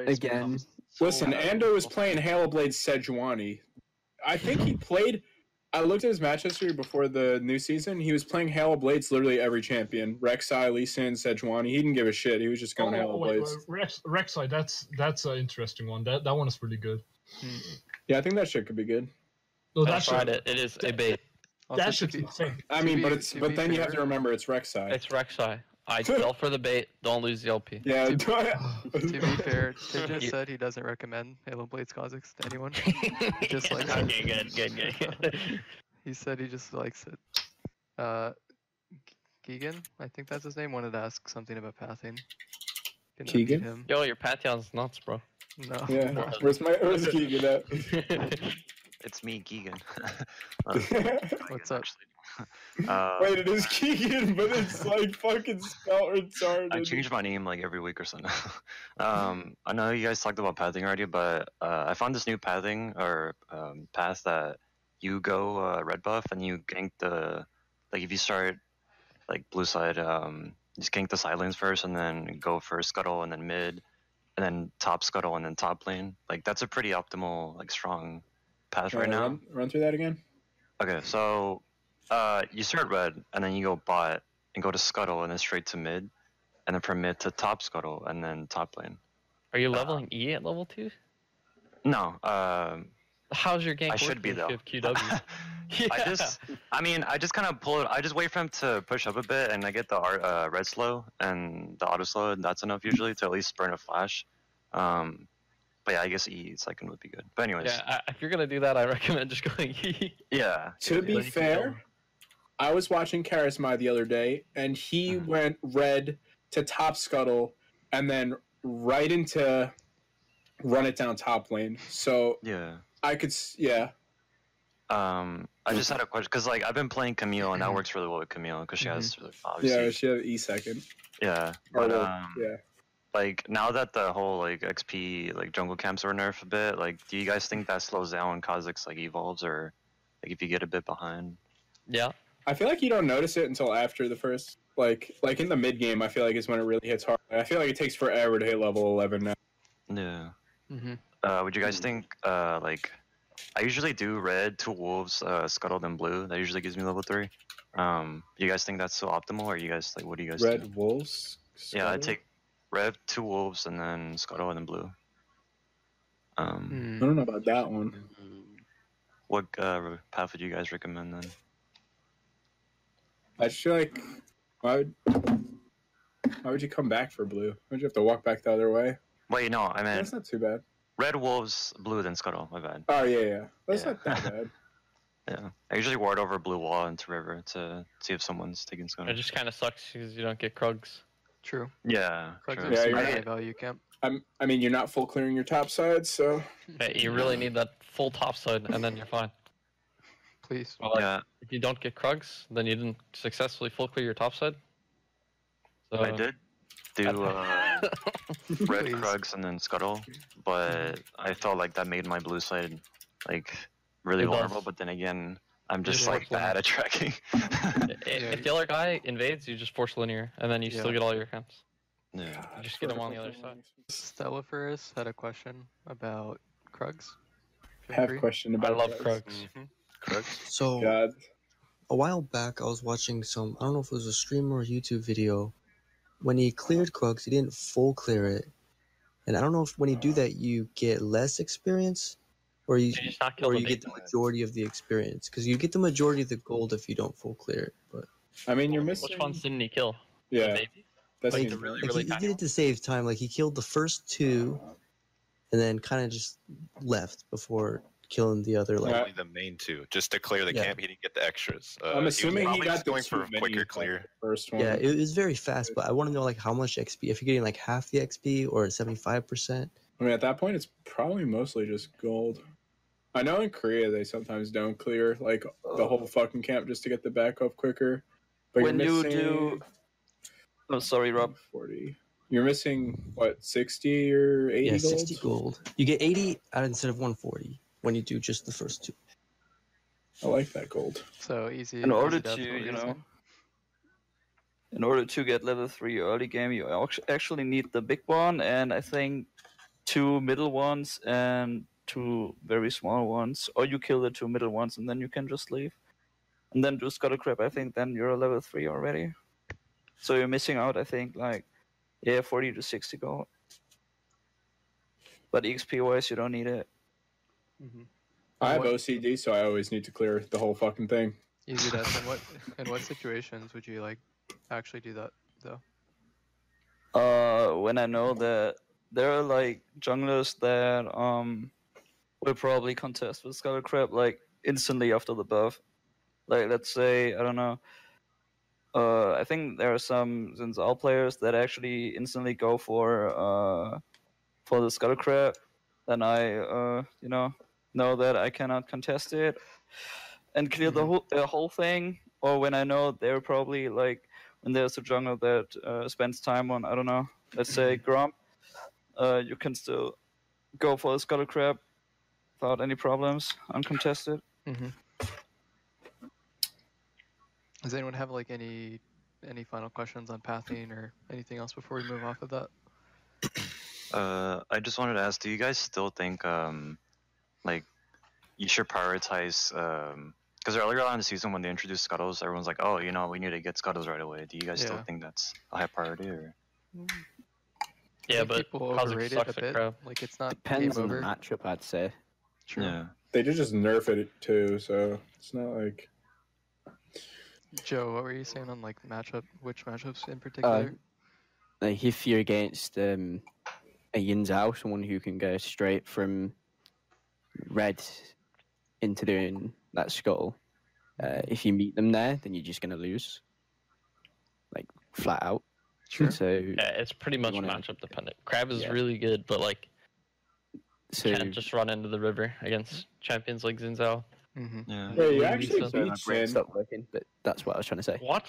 again, listen, Ando was playing Halo Blade Sejuani. I think he played. I looked at his match history before the new season. He was playing Halo Blades literally every champion. Rek'Sai, Lee Sin, Sejuani. He didn't give a shit. He was just going Halo Blades. Rek'Sai, that's an interesting one. That one is pretty good. Yeah, I think that shit could be good. No, I tried it. It is a bait. That shit's insane. I mean, but then you have to remember it's Rek'Sai. It's Rek'Sai. I fell for the bait. Don't lose the LP. Yeah. To be fair, Tingus said he doesn't recommend Halo Blades Kha'Zix to anyone. He just likes it. Good. He said he just likes it. Keegan, I think that's his name, wanted to ask something about pathing. Keegan? Yo, your Pantheon's nuts, bro. No. Yeah. No. Where's Keegan at? It's me, Keegan. What's up? Wait, it is Keegan, but it's like fucking spelled retarded. I change my name like every week or so now. I know you guys talked about pathing already, but I found this new pathing or path that you go red buff and you gank the if you start like blue side, just gank the side lanes first, and then go for scuttle, and then mid, and then top scuttle, and then top lane. Like that's a pretty optimal, like strong path right now. Run through that again. Okay, so you start red, and then you go bot, and go to scuttle, and then straight to mid, and then from mid to top scuttle, and then top lane. Are you leveling E at level 2? No. How's your gank I should be working though. if you have QW? I just kind of pull it. I just wait for him to push up a bit, and I get the red slow and the auto slow, and that's enough usually to at least burn a flash. But yeah, I guess E second would be good. But anyways. Yeah, if you're gonna do that, I recommend just going E. Yeah. To be fair, I was watching Charisma the other day, and he went red to top scuttle, and then right into run it down top lane. So yeah, I could I just had a question because like I've been playing Camille, and that works really well with Camille because she has obviously. Yeah, she has E second. Yeah, Or, but yeah. like now that the whole like XP like jungle camps are nerfed a bit, like do you guys think that slows down when KhaZix like evolves, or like if you get a bit behind? Yeah, I feel like you don't notice it until after the first like in the mid game. I feel like is when it really hits hard. I feel like it takes forever to hit level 11 now. Yeah. Mm-hmm. Would you guys think like I usually do red, 2 wolves, scuttled and blue. That usually gives me level 3. You guys think that's so optimal, or you guys like what do you guys red do? wolves? Yeah, I take red, 2 wolves, and then scuttle and then blue. I don't know about that one. What path would you guys recommend then? I just feel like why would you come back for blue? Would you have to walk back the other way? Wait, no, I meant That's not too bad. red wolves, blue, then scuttle. My bad. Oh yeah. That's Yeah. not that bad. Yeah, I usually ward over blue wall into river to see if someone's taking scuttle. It just kind of sucks because you don't get Krugs. True. Yeah, Krugs true. are super you're high right. value camp. I mean, you're not full clearing your top side, so But you really need that full top side, and then you're fine. Please. Well, like, Yeah. if you don't get Krugs, then you didn't successfully full clear your top side. So, I did do red Please. Krugs and then scuttle, but I felt like that made my blue side like really It does. vulnerable. But then again, I'm just Yeah. like bad at tracking. If the other guy invades, you just force linear, and then you still get all your camps. Yeah. You just get them on the other side. Stellaferus had a question about Krugs. I have a question about. I love Krugs. Krugs. Krugs. So God. a while back, I was watching I don't know if it was a stream or a YouTube video. When he cleared Krugs, he didn't full clear it, and I don't know if when you do that, you get less experience, or you just not kill the get the majority of the experience, because you get the majority of the gold if you don't full clear it. But I mean, you're missing. Which ones didn't he kill? Yeah. The baby? That's like, the really, like, really he tiny did it to save time. Like he killed the first 2, and then kind of just left before killing the other. Like Only the main 2, just to clear the Yeah. camp. He didn't get the extras. I'm assuming he probably got just the going 2 for a quicker minis, clear. like, the first one. yeah, it was very fast. But I want to know like how much XP. If you're getting like half the XP or 75%. I mean, at that point, it's probably mostly just gold. I know in Korea they sometimes don't clear like the whole fucking camp just to get the back up quicker. But When you're you missing do- Oh, sorry, Rob. 40. You're missing what, 60 or 80 Yeah, gold? 60 gold. You get 80 out instead of 140 when you do just the first 2. I like that gold. So easy. In order easy death, to, no you reason. know, in order to get level 3 early game, you actually need the big one, and I think 2 middle ones and 2 very small ones, or you kill the 2 middle ones and then you can just leave, and then do Scuttle Crab. I think then you're a level 3 already. So you're missing out, I think, like 40 to 60 gold. But XP wise, you don't need it. I have OCD, so I always need to clear the whole fucking thing. Easy death. In what situations would you like actually do that though? When I know that there are like junglers that will probably contest with Scuttle Crab like instantly after the buff. Like let's say, I don't know. I think there are some Zinzal players that actually instantly go for the Scuttle Crab. Then I know that I cannot contest it and clear the whole thing. Or when I know they're probably like when there's a jungler that spends time on, I don't know, let's say Gromp, you can still go for the Scuttle Crab without any problems, uncontested. Does anyone have like any any final questions on pathing or anything else before we move off of that? I just wanted to ask, do you guys still think like you should prioritize because earlier on in the season when they introduced scuttles, everyone's like, oh, you know, we need to get scuttles right away. Do you guys still think that's a high priority or? Yeah, but people KhaZix overrate it sucks a at bit. crab. Like it's not Depends game on over. the matchup, I'd say. True. Yeah. They did just nerf it too, so it's not like. Joe, what were you saying on like which matchups in particular? Like if you're against a Yin Zhao, someone who can go straight from red into doing that scuttle, if you meet them there, then you're just going to lose. Like, flat out. Sure. So Yeah, it's pretty much matchup dependent. Crab is really good, but like, can't just run into the river against champions like Xin Zhao. Yeah. Yeah, you actually beat Sin. Stopped working, but that's what I was trying to say. What?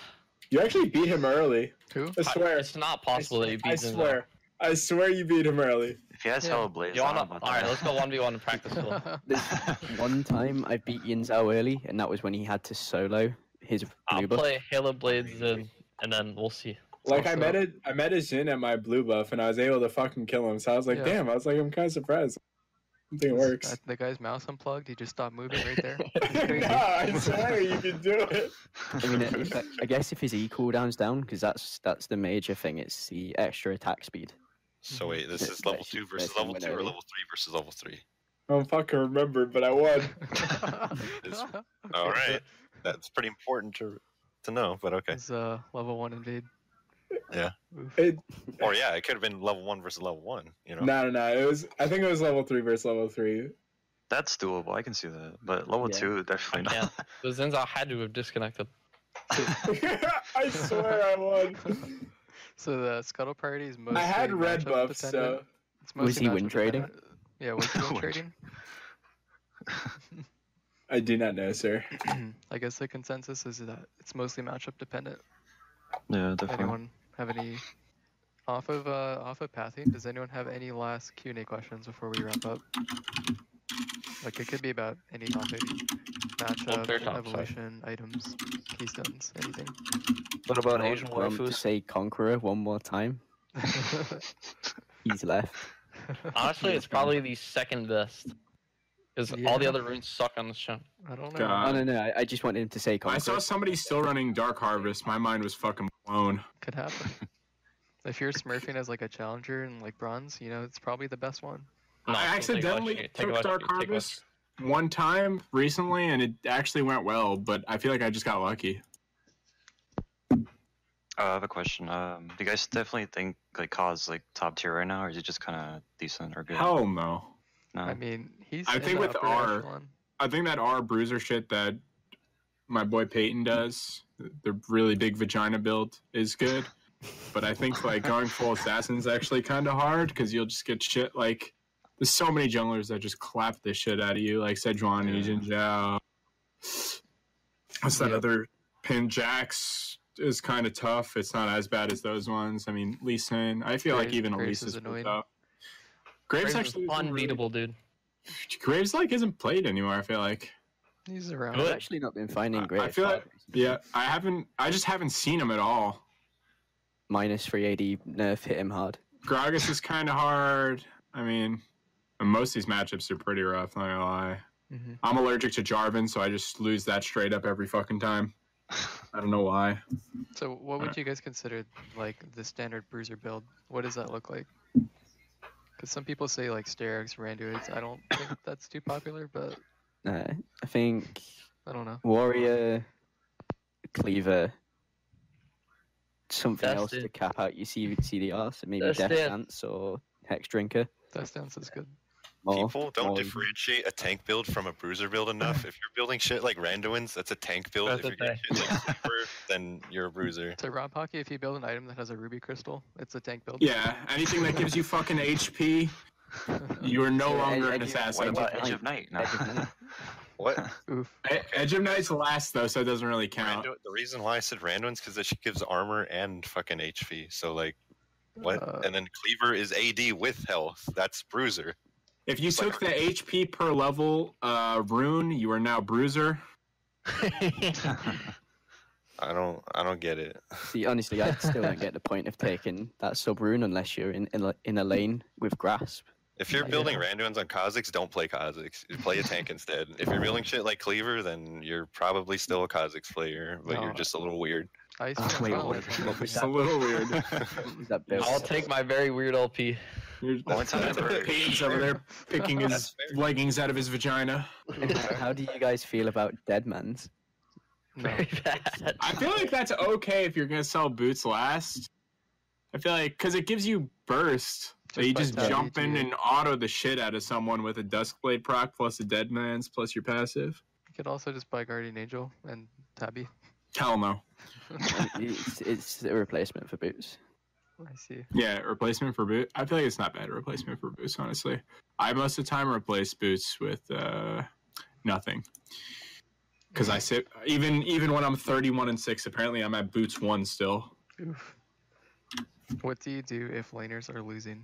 You actually beat him early. Who? I swear. It's not possible that you beat Xin Zhao. I swear you beat him early. If he has Hella Blaze, You wanna? All right, let's go 1v1 in practice school. There's one time I beat Yin Zhao early, and that was when he had to solo his I'll blue buff. play Halo Blades and then we'll see. Like I met a Jin at my blue buff, and I was able to fucking kill him. So I was like, damn. I was like, I'm kind of surprised. I think it works. The guy's mouse unplugged. He just stopped moving right there. No, I swear you can do it. I mean, I guess if his E cooldown's down, because that's the major thing. It's the extra attack speed. So wait, this is level 2 versus level 2 or level 3 versus level 3? I don't fucking remember, but I won. All right, that's pretty important to know. But okay. It's level 1 invade. Yeah. Or yeah, it could have been level 1 versus level 1. You know. No. It was. I think it was level 3 versus level 3. That's doable. I can see that. But level 2, definitely not. Yeah. So Xin Zhao had to have disconnected. I swear I won. So the scuttle priority is mostly. I had red matchup buffs, dependent. so. It's mostly Was he win matchup trading? dependent. Yeah, was he win trading? I do not know, sir. I guess the consensus is that it's mostly matchup dependent. Yeah, definitely. Anyone have any off of pathing? Does anyone have any last Q&A questions before we wrap up? Like it could be about any topic, matchup, evolution, items, keystones, anything. What about I Asian want to waifus? say Conqueror one more time. He's left. Honestly, it's probably the second best. Because all the other runes suck on this show. I don't know. Oh, no. I just wanted him to say Conqueror. I saw somebody still running Dark Harvest. My mind was fucking blown. Could happen. If you're smurfing as like a challenger in like bronze, you know, it's probably the best one. I accidentally took Dark Harvest one time recently, and it actually went well, but I feel like I just got lucky. I have a question. Do you guys definitely think like Kaz like top tier right now, or is it just kind of decent or good? Hell no. No. I mean, he's. I in think the with upper R, echelon. I think that R bruiser shit that my boy Peyton does, the really big vagina build, is good. But I think like going full assassin is actually kind of hard because you'll just get shit like. There's so many junglers that just clap the shit out of you, like Sejuani, Jin Zhao. What's that other pin? Jax is kind of tough. It's not as bad as those ones. I mean, Lee Sin. I feel like even Graves Elisa's is annoying. tough. Graves is actually unbeatable, dude. Graves like isn't played anymore. I feel like He's around. I've actually not been finding great. I feel like I just haven't seen him at all. Minus 3 AD nerf hit him hard. Gragas is kind of hard. I mean, most of these matchups are pretty rough. Not gonna lie. Mm-hmm. I'm allergic to Jarvan, so I just lose that straight up every fucking time. I don't know why. So, what would you guys consider like the standard bruiser build? What does that look like? Because some people say like Sterex, Randuids. I don't think that's too popular, but I think I don't know. Warrior, Cleaver, something That's else it. to cap out your CDR, so maybe That's Death it. Dance or Hex Drinker. Death Dance is good. People don't differentiate a tank build from a bruiser build enough. If you're building shit like Randuin's, that's a tank build. That's if you're doing shit like Sleeper, then you're a bruiser. To Rob Hockey, if you build an item that has a ruby crystal, it's a tank build. Yeah, anything that gives you fucking HP, you are no longer an What assassin. about Edge of Night? No. What? Oof. Edge of Night's last though, so it doesn't really count. The reason why I said Randuin's because it gives armor and fucking HP. So like, what? And then Cleaver is AD with health. That's bruiser. If you took the HP per level rune, you are now bruiser. I don't get it. See, honestly, I still don't get the point of taking that sub rune unless you're in a lane with grasp. If you're building Randuins on Kha'Zix, don't play Kha'Zix. You play a tank instead. If you're building shit like Cleaver, then you're probably still a Kha'Zix player, but you're just a little weird. Wait, it's a little weird. I'll take my very weird LP. Peyton's over there picking his leggings out of his vagina. How do you guys feel about Deadmans? Very bad. I feel like that's okay if you're gonna sell boots last. I feel like because it gives you burst. So you just jump in and auto the shit out of someone with a Duskblade proc plus a Deadman's plus your passive. You could also just buy Guardian Angel and Tabby. Hell no. It's a replacement for boots. I see. Yeah, replacement for boot. I feel like it's not bad replacement for boots, honestly. I most of the time replace boots with nothing. Because I sit even when I'm 31-6, apparently I'm at boots 1 still. Oof. What do you do if laners are losing?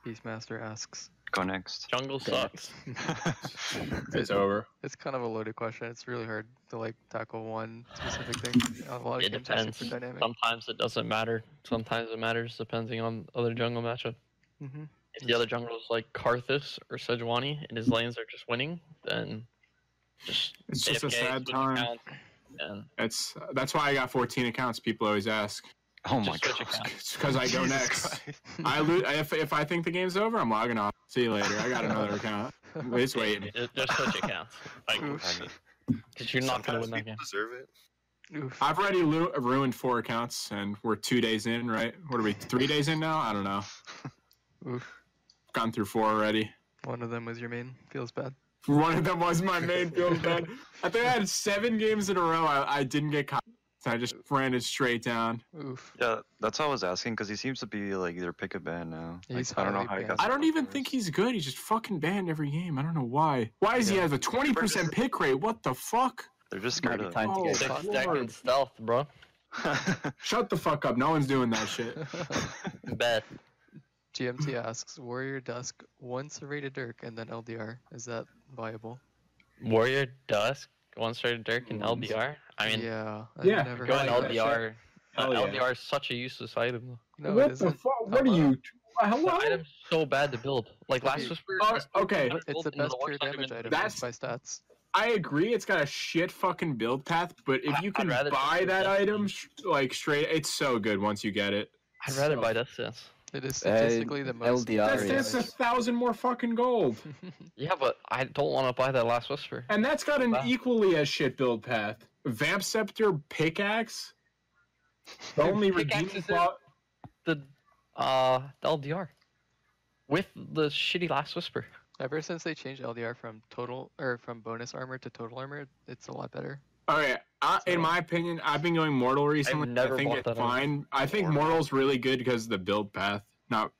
Beastmaster asks. Go next. Jungle sucks. It's over. It's kind of a loaded question. It's really hard to like tackle one specific thing. A lot of It games are depends. super dynamic. Sometimes it doesn't matter. Sometimes it matters depending on other jungle matchup. Mhm. If the other jungle is like Karthus or Sejuani and his lanes are just winning, then It's just a AFK, sad switch time. account, and That's why I got 14 accounts. People always ask. Oh my just switch god. account. It's because I go Jesus next. Christ. I lose if I think the game's over. I'm logging off. See you later. I got another account. It's waiting. Just switch accounts. Like, because you're not going to win that game. Deserve it. Oof. I've already ruined 4 accounts, and we're 2 days in, right? What are we? 3 days in now? I don't know. Oof. Gone through 4 already. One of them was your main. Feels bad. One of them was my main field bad. I think I had 7 games in a row. I didn't get caught. I just ran it straight down. Oof. Yeah, that's all I was asking because he seems to be like either pick a ban now. He's I don't know highly how he banned. got. I don't even think he's good. He's just fucking banned every game. I don't know why. Why is he have a 20% pick rate? What the fuck? They're just scared of. Time to Oh, get 6 Lord. second stealth, bro. Shut the fuck up. No one's doing that shit. Bet. GMT asks, Warrior Dusk, once rated Dirk, and then LDR. Is that viable? Warrior Dusk, one straight Dirk and LDR. I mean, Yeah. I've Yeah, never going heard of that LDR. Hell yeah. LDR is such a useless item, though. No, it What the isn't. fuck? What are you? The Hello? item's so bad to build. Like Last Whisper. Okay. It's the best pure damage item That's- by stats. I agree. It's got a shit fucking build path, but if you I'd can rather buy just that do item like straight, it's so good once you get it. I'd rather buy Death Stance. It is statistically the most. LDR That's is 1,000 more fucking gold, Yeah, but I don't want to buy that Last Whisper. and that's got an Wow. equally as shit build path. Vamp Scepter pickaxe. The only redeeming Pickaxe is flaw. The LDR with the shitty Last Whisper. Ever since they changed LDR from total or from bonus armor to total armor, it's a lot better. Okay, in my opinion, I've been going Mortal recently. never I think bought it's that item. fine. I think Mortal's really good because of the build path. Not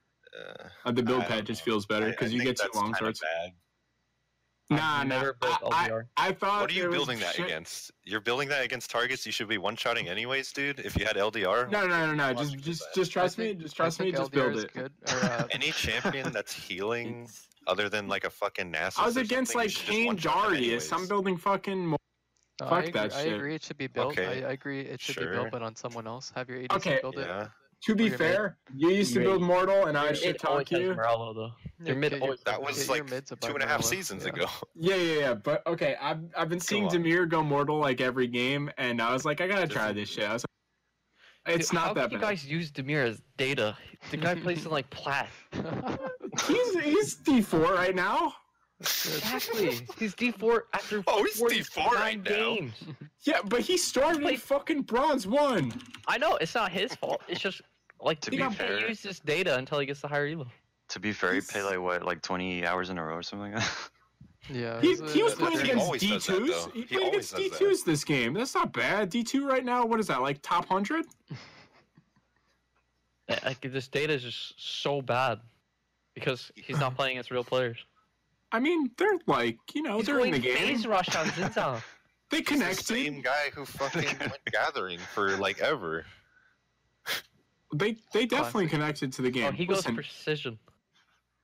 the build I path don't just know. feels better I because you think get 2 that's long kinda swords. bad. Nah, never built LDR. I thought. What are you it was building that shit. against? You're building that against targets you should be one-shotting anyways, dude. If you had LDR. No. Just trust me. Just trust me. Just build it. Good. Any champion that's healing other than like a fucking Nasus. I was or against something, like you should just Kane one-shot them Darius. I'm anyways. building fucking. No, Fuck that I shit. agree it should be built. Okay. I agree it should be Sure. built, but on someone else. Have your ADC Okay. build it. Yeah. To be Or your fair, you used to build Mortal, and I Your should mid talk always to has you. Morello, though. Your mid get always That Get was your like mids above 2.5 Morello. seasons Yeah. ago. Yeah. But okay, I've been seeing on. Demir go Mortal like every game, and I was like, I gotta try this shit. I was like, it's Dude, not how that can you bad. guys use Demir as data? The guy plays in like plat. He's D4 right now. Exactly. He's D4 after Oh, he's 49 D4 right now. games. Yeah, but he started in fucking Bronze 1. I know it's not his fault. It's just like To he be can't fair- use this data until he gets the higher elo. To be fair, he played like what, like 20 hours in a row or something like that. Yeah. He it's a- was it's a playing dream. against always does that, D2s. though. He He played always against does D2s this game. That's not bad. D2 right now, what is that, like top 100? Like this data is just so bad because he's not playing against real players. I mean, they're like, He's they're in the going game. phase rush on Zinzao. They He's the connected. same guy who fucking went gathering for like ever. They definitely Classic. connected to the game. Oh, he goes Listen, precision.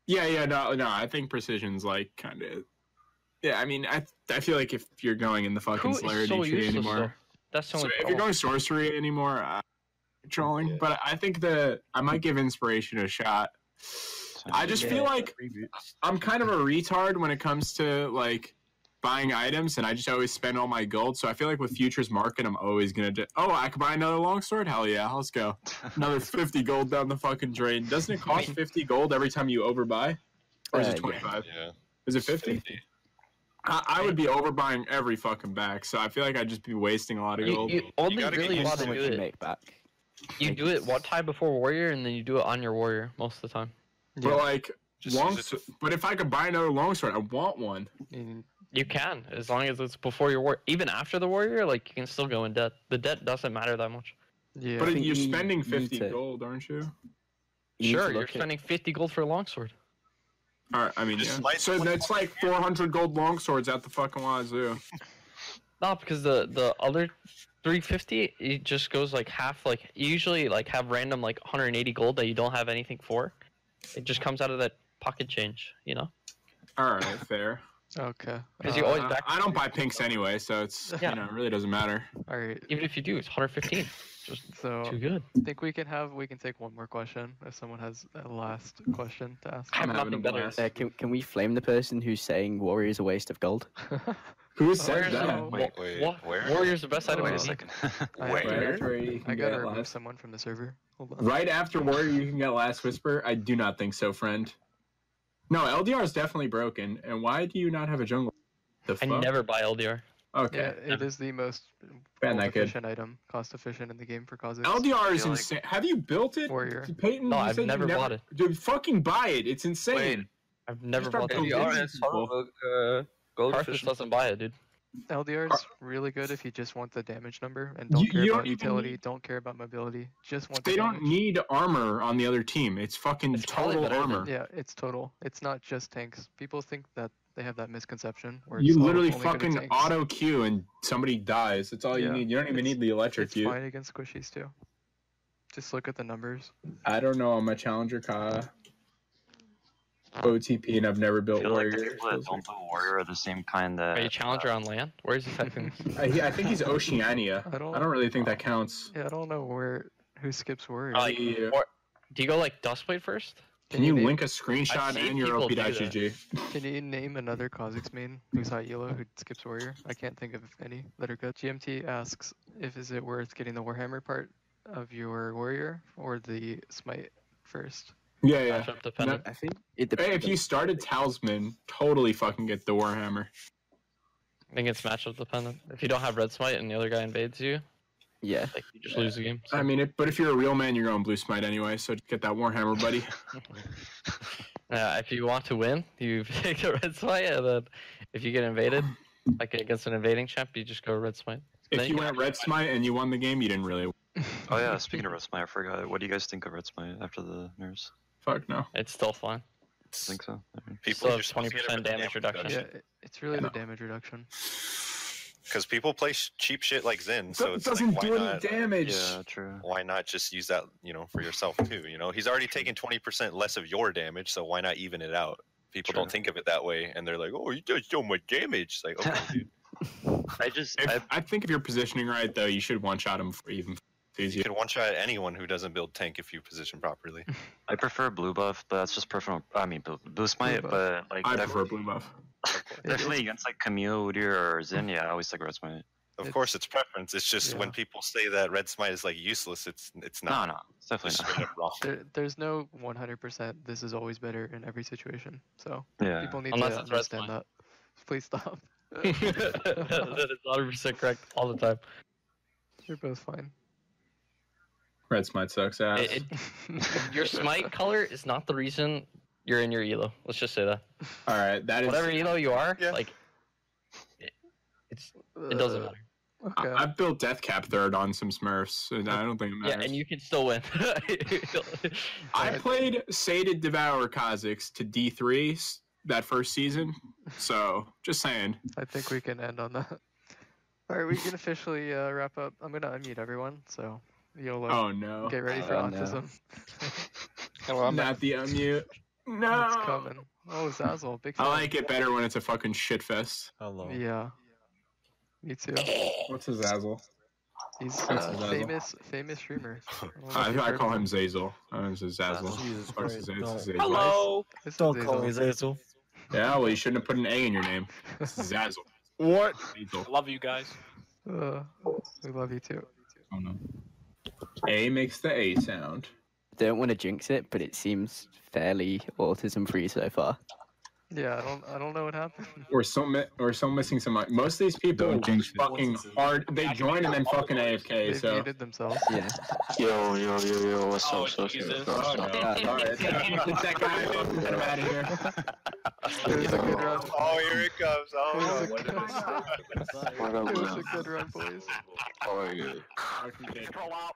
yeah, no. I think precision's like kind of. Yeah, I mean, I feel like if you're going in the fucking Who Slayer is so DT useless anymore, That's the So only if problem. you're going sorcery anymore, trolling. But I think that I might give inspiration a shot. I just feel like I'm kind of a retard when it comes to like buying items, and I just always spend all my gold. So I feel like with futures market, I'm always gonna do. Oh, I could buy another longsword. Hell yeah, let's go. Another 50 gold down the fucking drain. Doesn't it cost 50 gold every time you overbuy, or is it 25? Yeah. Is it 50? I would be overbuying every fucking back, so I feel like I'd just be wasting a lot of gold. You only really want to do it. Make back. You do it one time before warrior, and then you do it on your warrior most of the time. But like, but if I could buy another longsword, I want one. You can, as long as it's before your warrior. Even after the warrior, like you can still go in debt. The debt doesn't matter that much. Yeah. But you're spending 50 gold, aren't you? Sure, you're spending 50 gold for a longsword. Alright, I mean, yeah. So that's like 400 gold longswords at the fucking wazoo. No, because the other 350, it just goes like half. Like you usually like have random like 180 gold that you don't have anything for. It just comes out of that pocket change, you know. All right, fair. Okay. Because you always back. I don't buy pinks anyway, so it's you know, it really doesn't matter. All right. Even if you do, it's 115. Just So too good. I think we can take one more question if someone has a last question to ask. I have nothing better. Can we flame the person who's saying warrior is a waste of gold? Who said that? Wait, where? Warrior's the best item. Wait in a the second. I gotta remove someone from the server. Hold on. Right after warrior, you can get last whisper. I do not think so, friend. No, LDR is definitely broken. And why do you not have a jungle? The I fuck? never buy LDR. Okay. Yeah, it is the most Ban that kid. efficient item, cost efficient in the game for KhaZix. LDR is insane. Have you built it? Warrior. Peyton, No, you I've said you never bought it. Dude, fucking buy it. It's insane. I've never Start bought building LDR. people. Karthus doesn't buy it, dude. LDR is really good if you just want the damage number and don't care you about don't even utility, don't care about mobility, just want the They damage. don't need armor on the other team. It's fucking total armor. Yeah, it's total. It's not just tanks. People think that they have that misconception. Where You it's, literally only good at fucking tanks. auto queue and somebody dies. That's all you Yeah, need. You don't even it's- need the electrocute. It's fine against squishies too. Just look at the numbers. I don't know. I'm a challenger Ka. OTP and I've never I built feel like the warrior. people that don't play warrior are the same kind that. Are you challenger on land? Where is he typing? I think he's Oceania. I don't really think that counts. Yeah, I don't know who skips warrior. Like, or, do you go like Duskblade first? Can you name- link a screenshot I've seen and your people do that. OP.GG? Can you name another KhaZix main who's hot yellow who skips warrior? I can't think of any that are good. GMT asks if is it worth getting the Warhammer part of your warrior or the smite first. Yeah, yeah. Matchup dependent. I think it Hey, depends. if you started Talisman, totally fucking get the Warhammer. I think it's matchup dependent. If you don't have Red Smite and the other guy invades you, Yeah. like you just lose the game. I mean, but if you're a real man, you're going Blue Smite anyway, so get that Warhammer, buddy. If you want to win, you take the Red Smite, and then if you get invaded, like against an invading champ, you just go Red Smite. If you went Red Smite and you won the game, you didn't really win. Oh yeah, speaking of Red Smite, I forgot. What do you guys think of Red Smite after the nerfs? Fuck no. It's still fine. I think so. People Still are supposed to get it 20% for the damage reduction. Yeah, it's really the damage reduction. Because people play cheap shit like Zen, so It it's doesn't like, why do any not? damage. Yeah, true. Why not just use that, for yourself too? He's already taken 20% less of your damage, so why not even it out? People don't think of it that way, and they're like, "Oh, you do so much damage." It's like, okay, dude. I think if you're positioning right, though, you should one-shot him for even. You can one-shot anyone who doesn't build tank if you position properly. I prefer blue buff, but that's just personal. I mean, blue smite, but like I prefer blue buff. Definitely against like Camille, Udyr, or Zen. Yeah, I always like red smite. Of course, it's preference. It's just when people say that red smite is like useless, it's not. No, it's definitely It's straight up wrong. There's no 100%. This is always better in every situation. So Yeah. people need Unless to it's Red understand Smite. that. Please stop. That is 100% correct all the time. You're both fine. Red Smite sucks ass. Your smite color is not the reason you're in your elo. Let's just say that. All right, that is whatever elo you are, like it doesn't matter. I've built Death Cap third on some Smurfs, and I don't think it matters. Yeah, and you can still win. I played Sated Devour Kha'Zix to D3 that first season, so just saying. I think we can end on that. All right, we can officially wrap up. I'm gonna unmute everyone, so you'll Oh, no. get ready for Oh, no. autism. Not the unmute. No. It's coming. Oh, Zazzle, big fan. I like it better when it's a fucking shit fest. Yeah. Me too. What's a Zazzle? He's That's a Zazzle. famous streamer. I I call him Zazel. It's Zazzle. Jesus Or Christ, Zazel. don't. This is Don't call me Zazzle. Zazel. Yeah, well, you shouldn't have put an A in your name. It's Zazzle. What? Zazel. Love you guys. We love you too. Oh no. A makes the A sound. Don't want to jinx it, but it seems fairly autism-free so far. Yeah, I don't know what happened. We're so missing some. Most of these people are fucking hard. They join and then fucking AFK. They So muted themselves. Yeah. Yo, what's up? So Jesus. Oh no! Alright, that guy. Get him out of here. There's a good run. Oh, here it comes. Oh, There's no. a good run, boys. How are you? Okay. Throw out.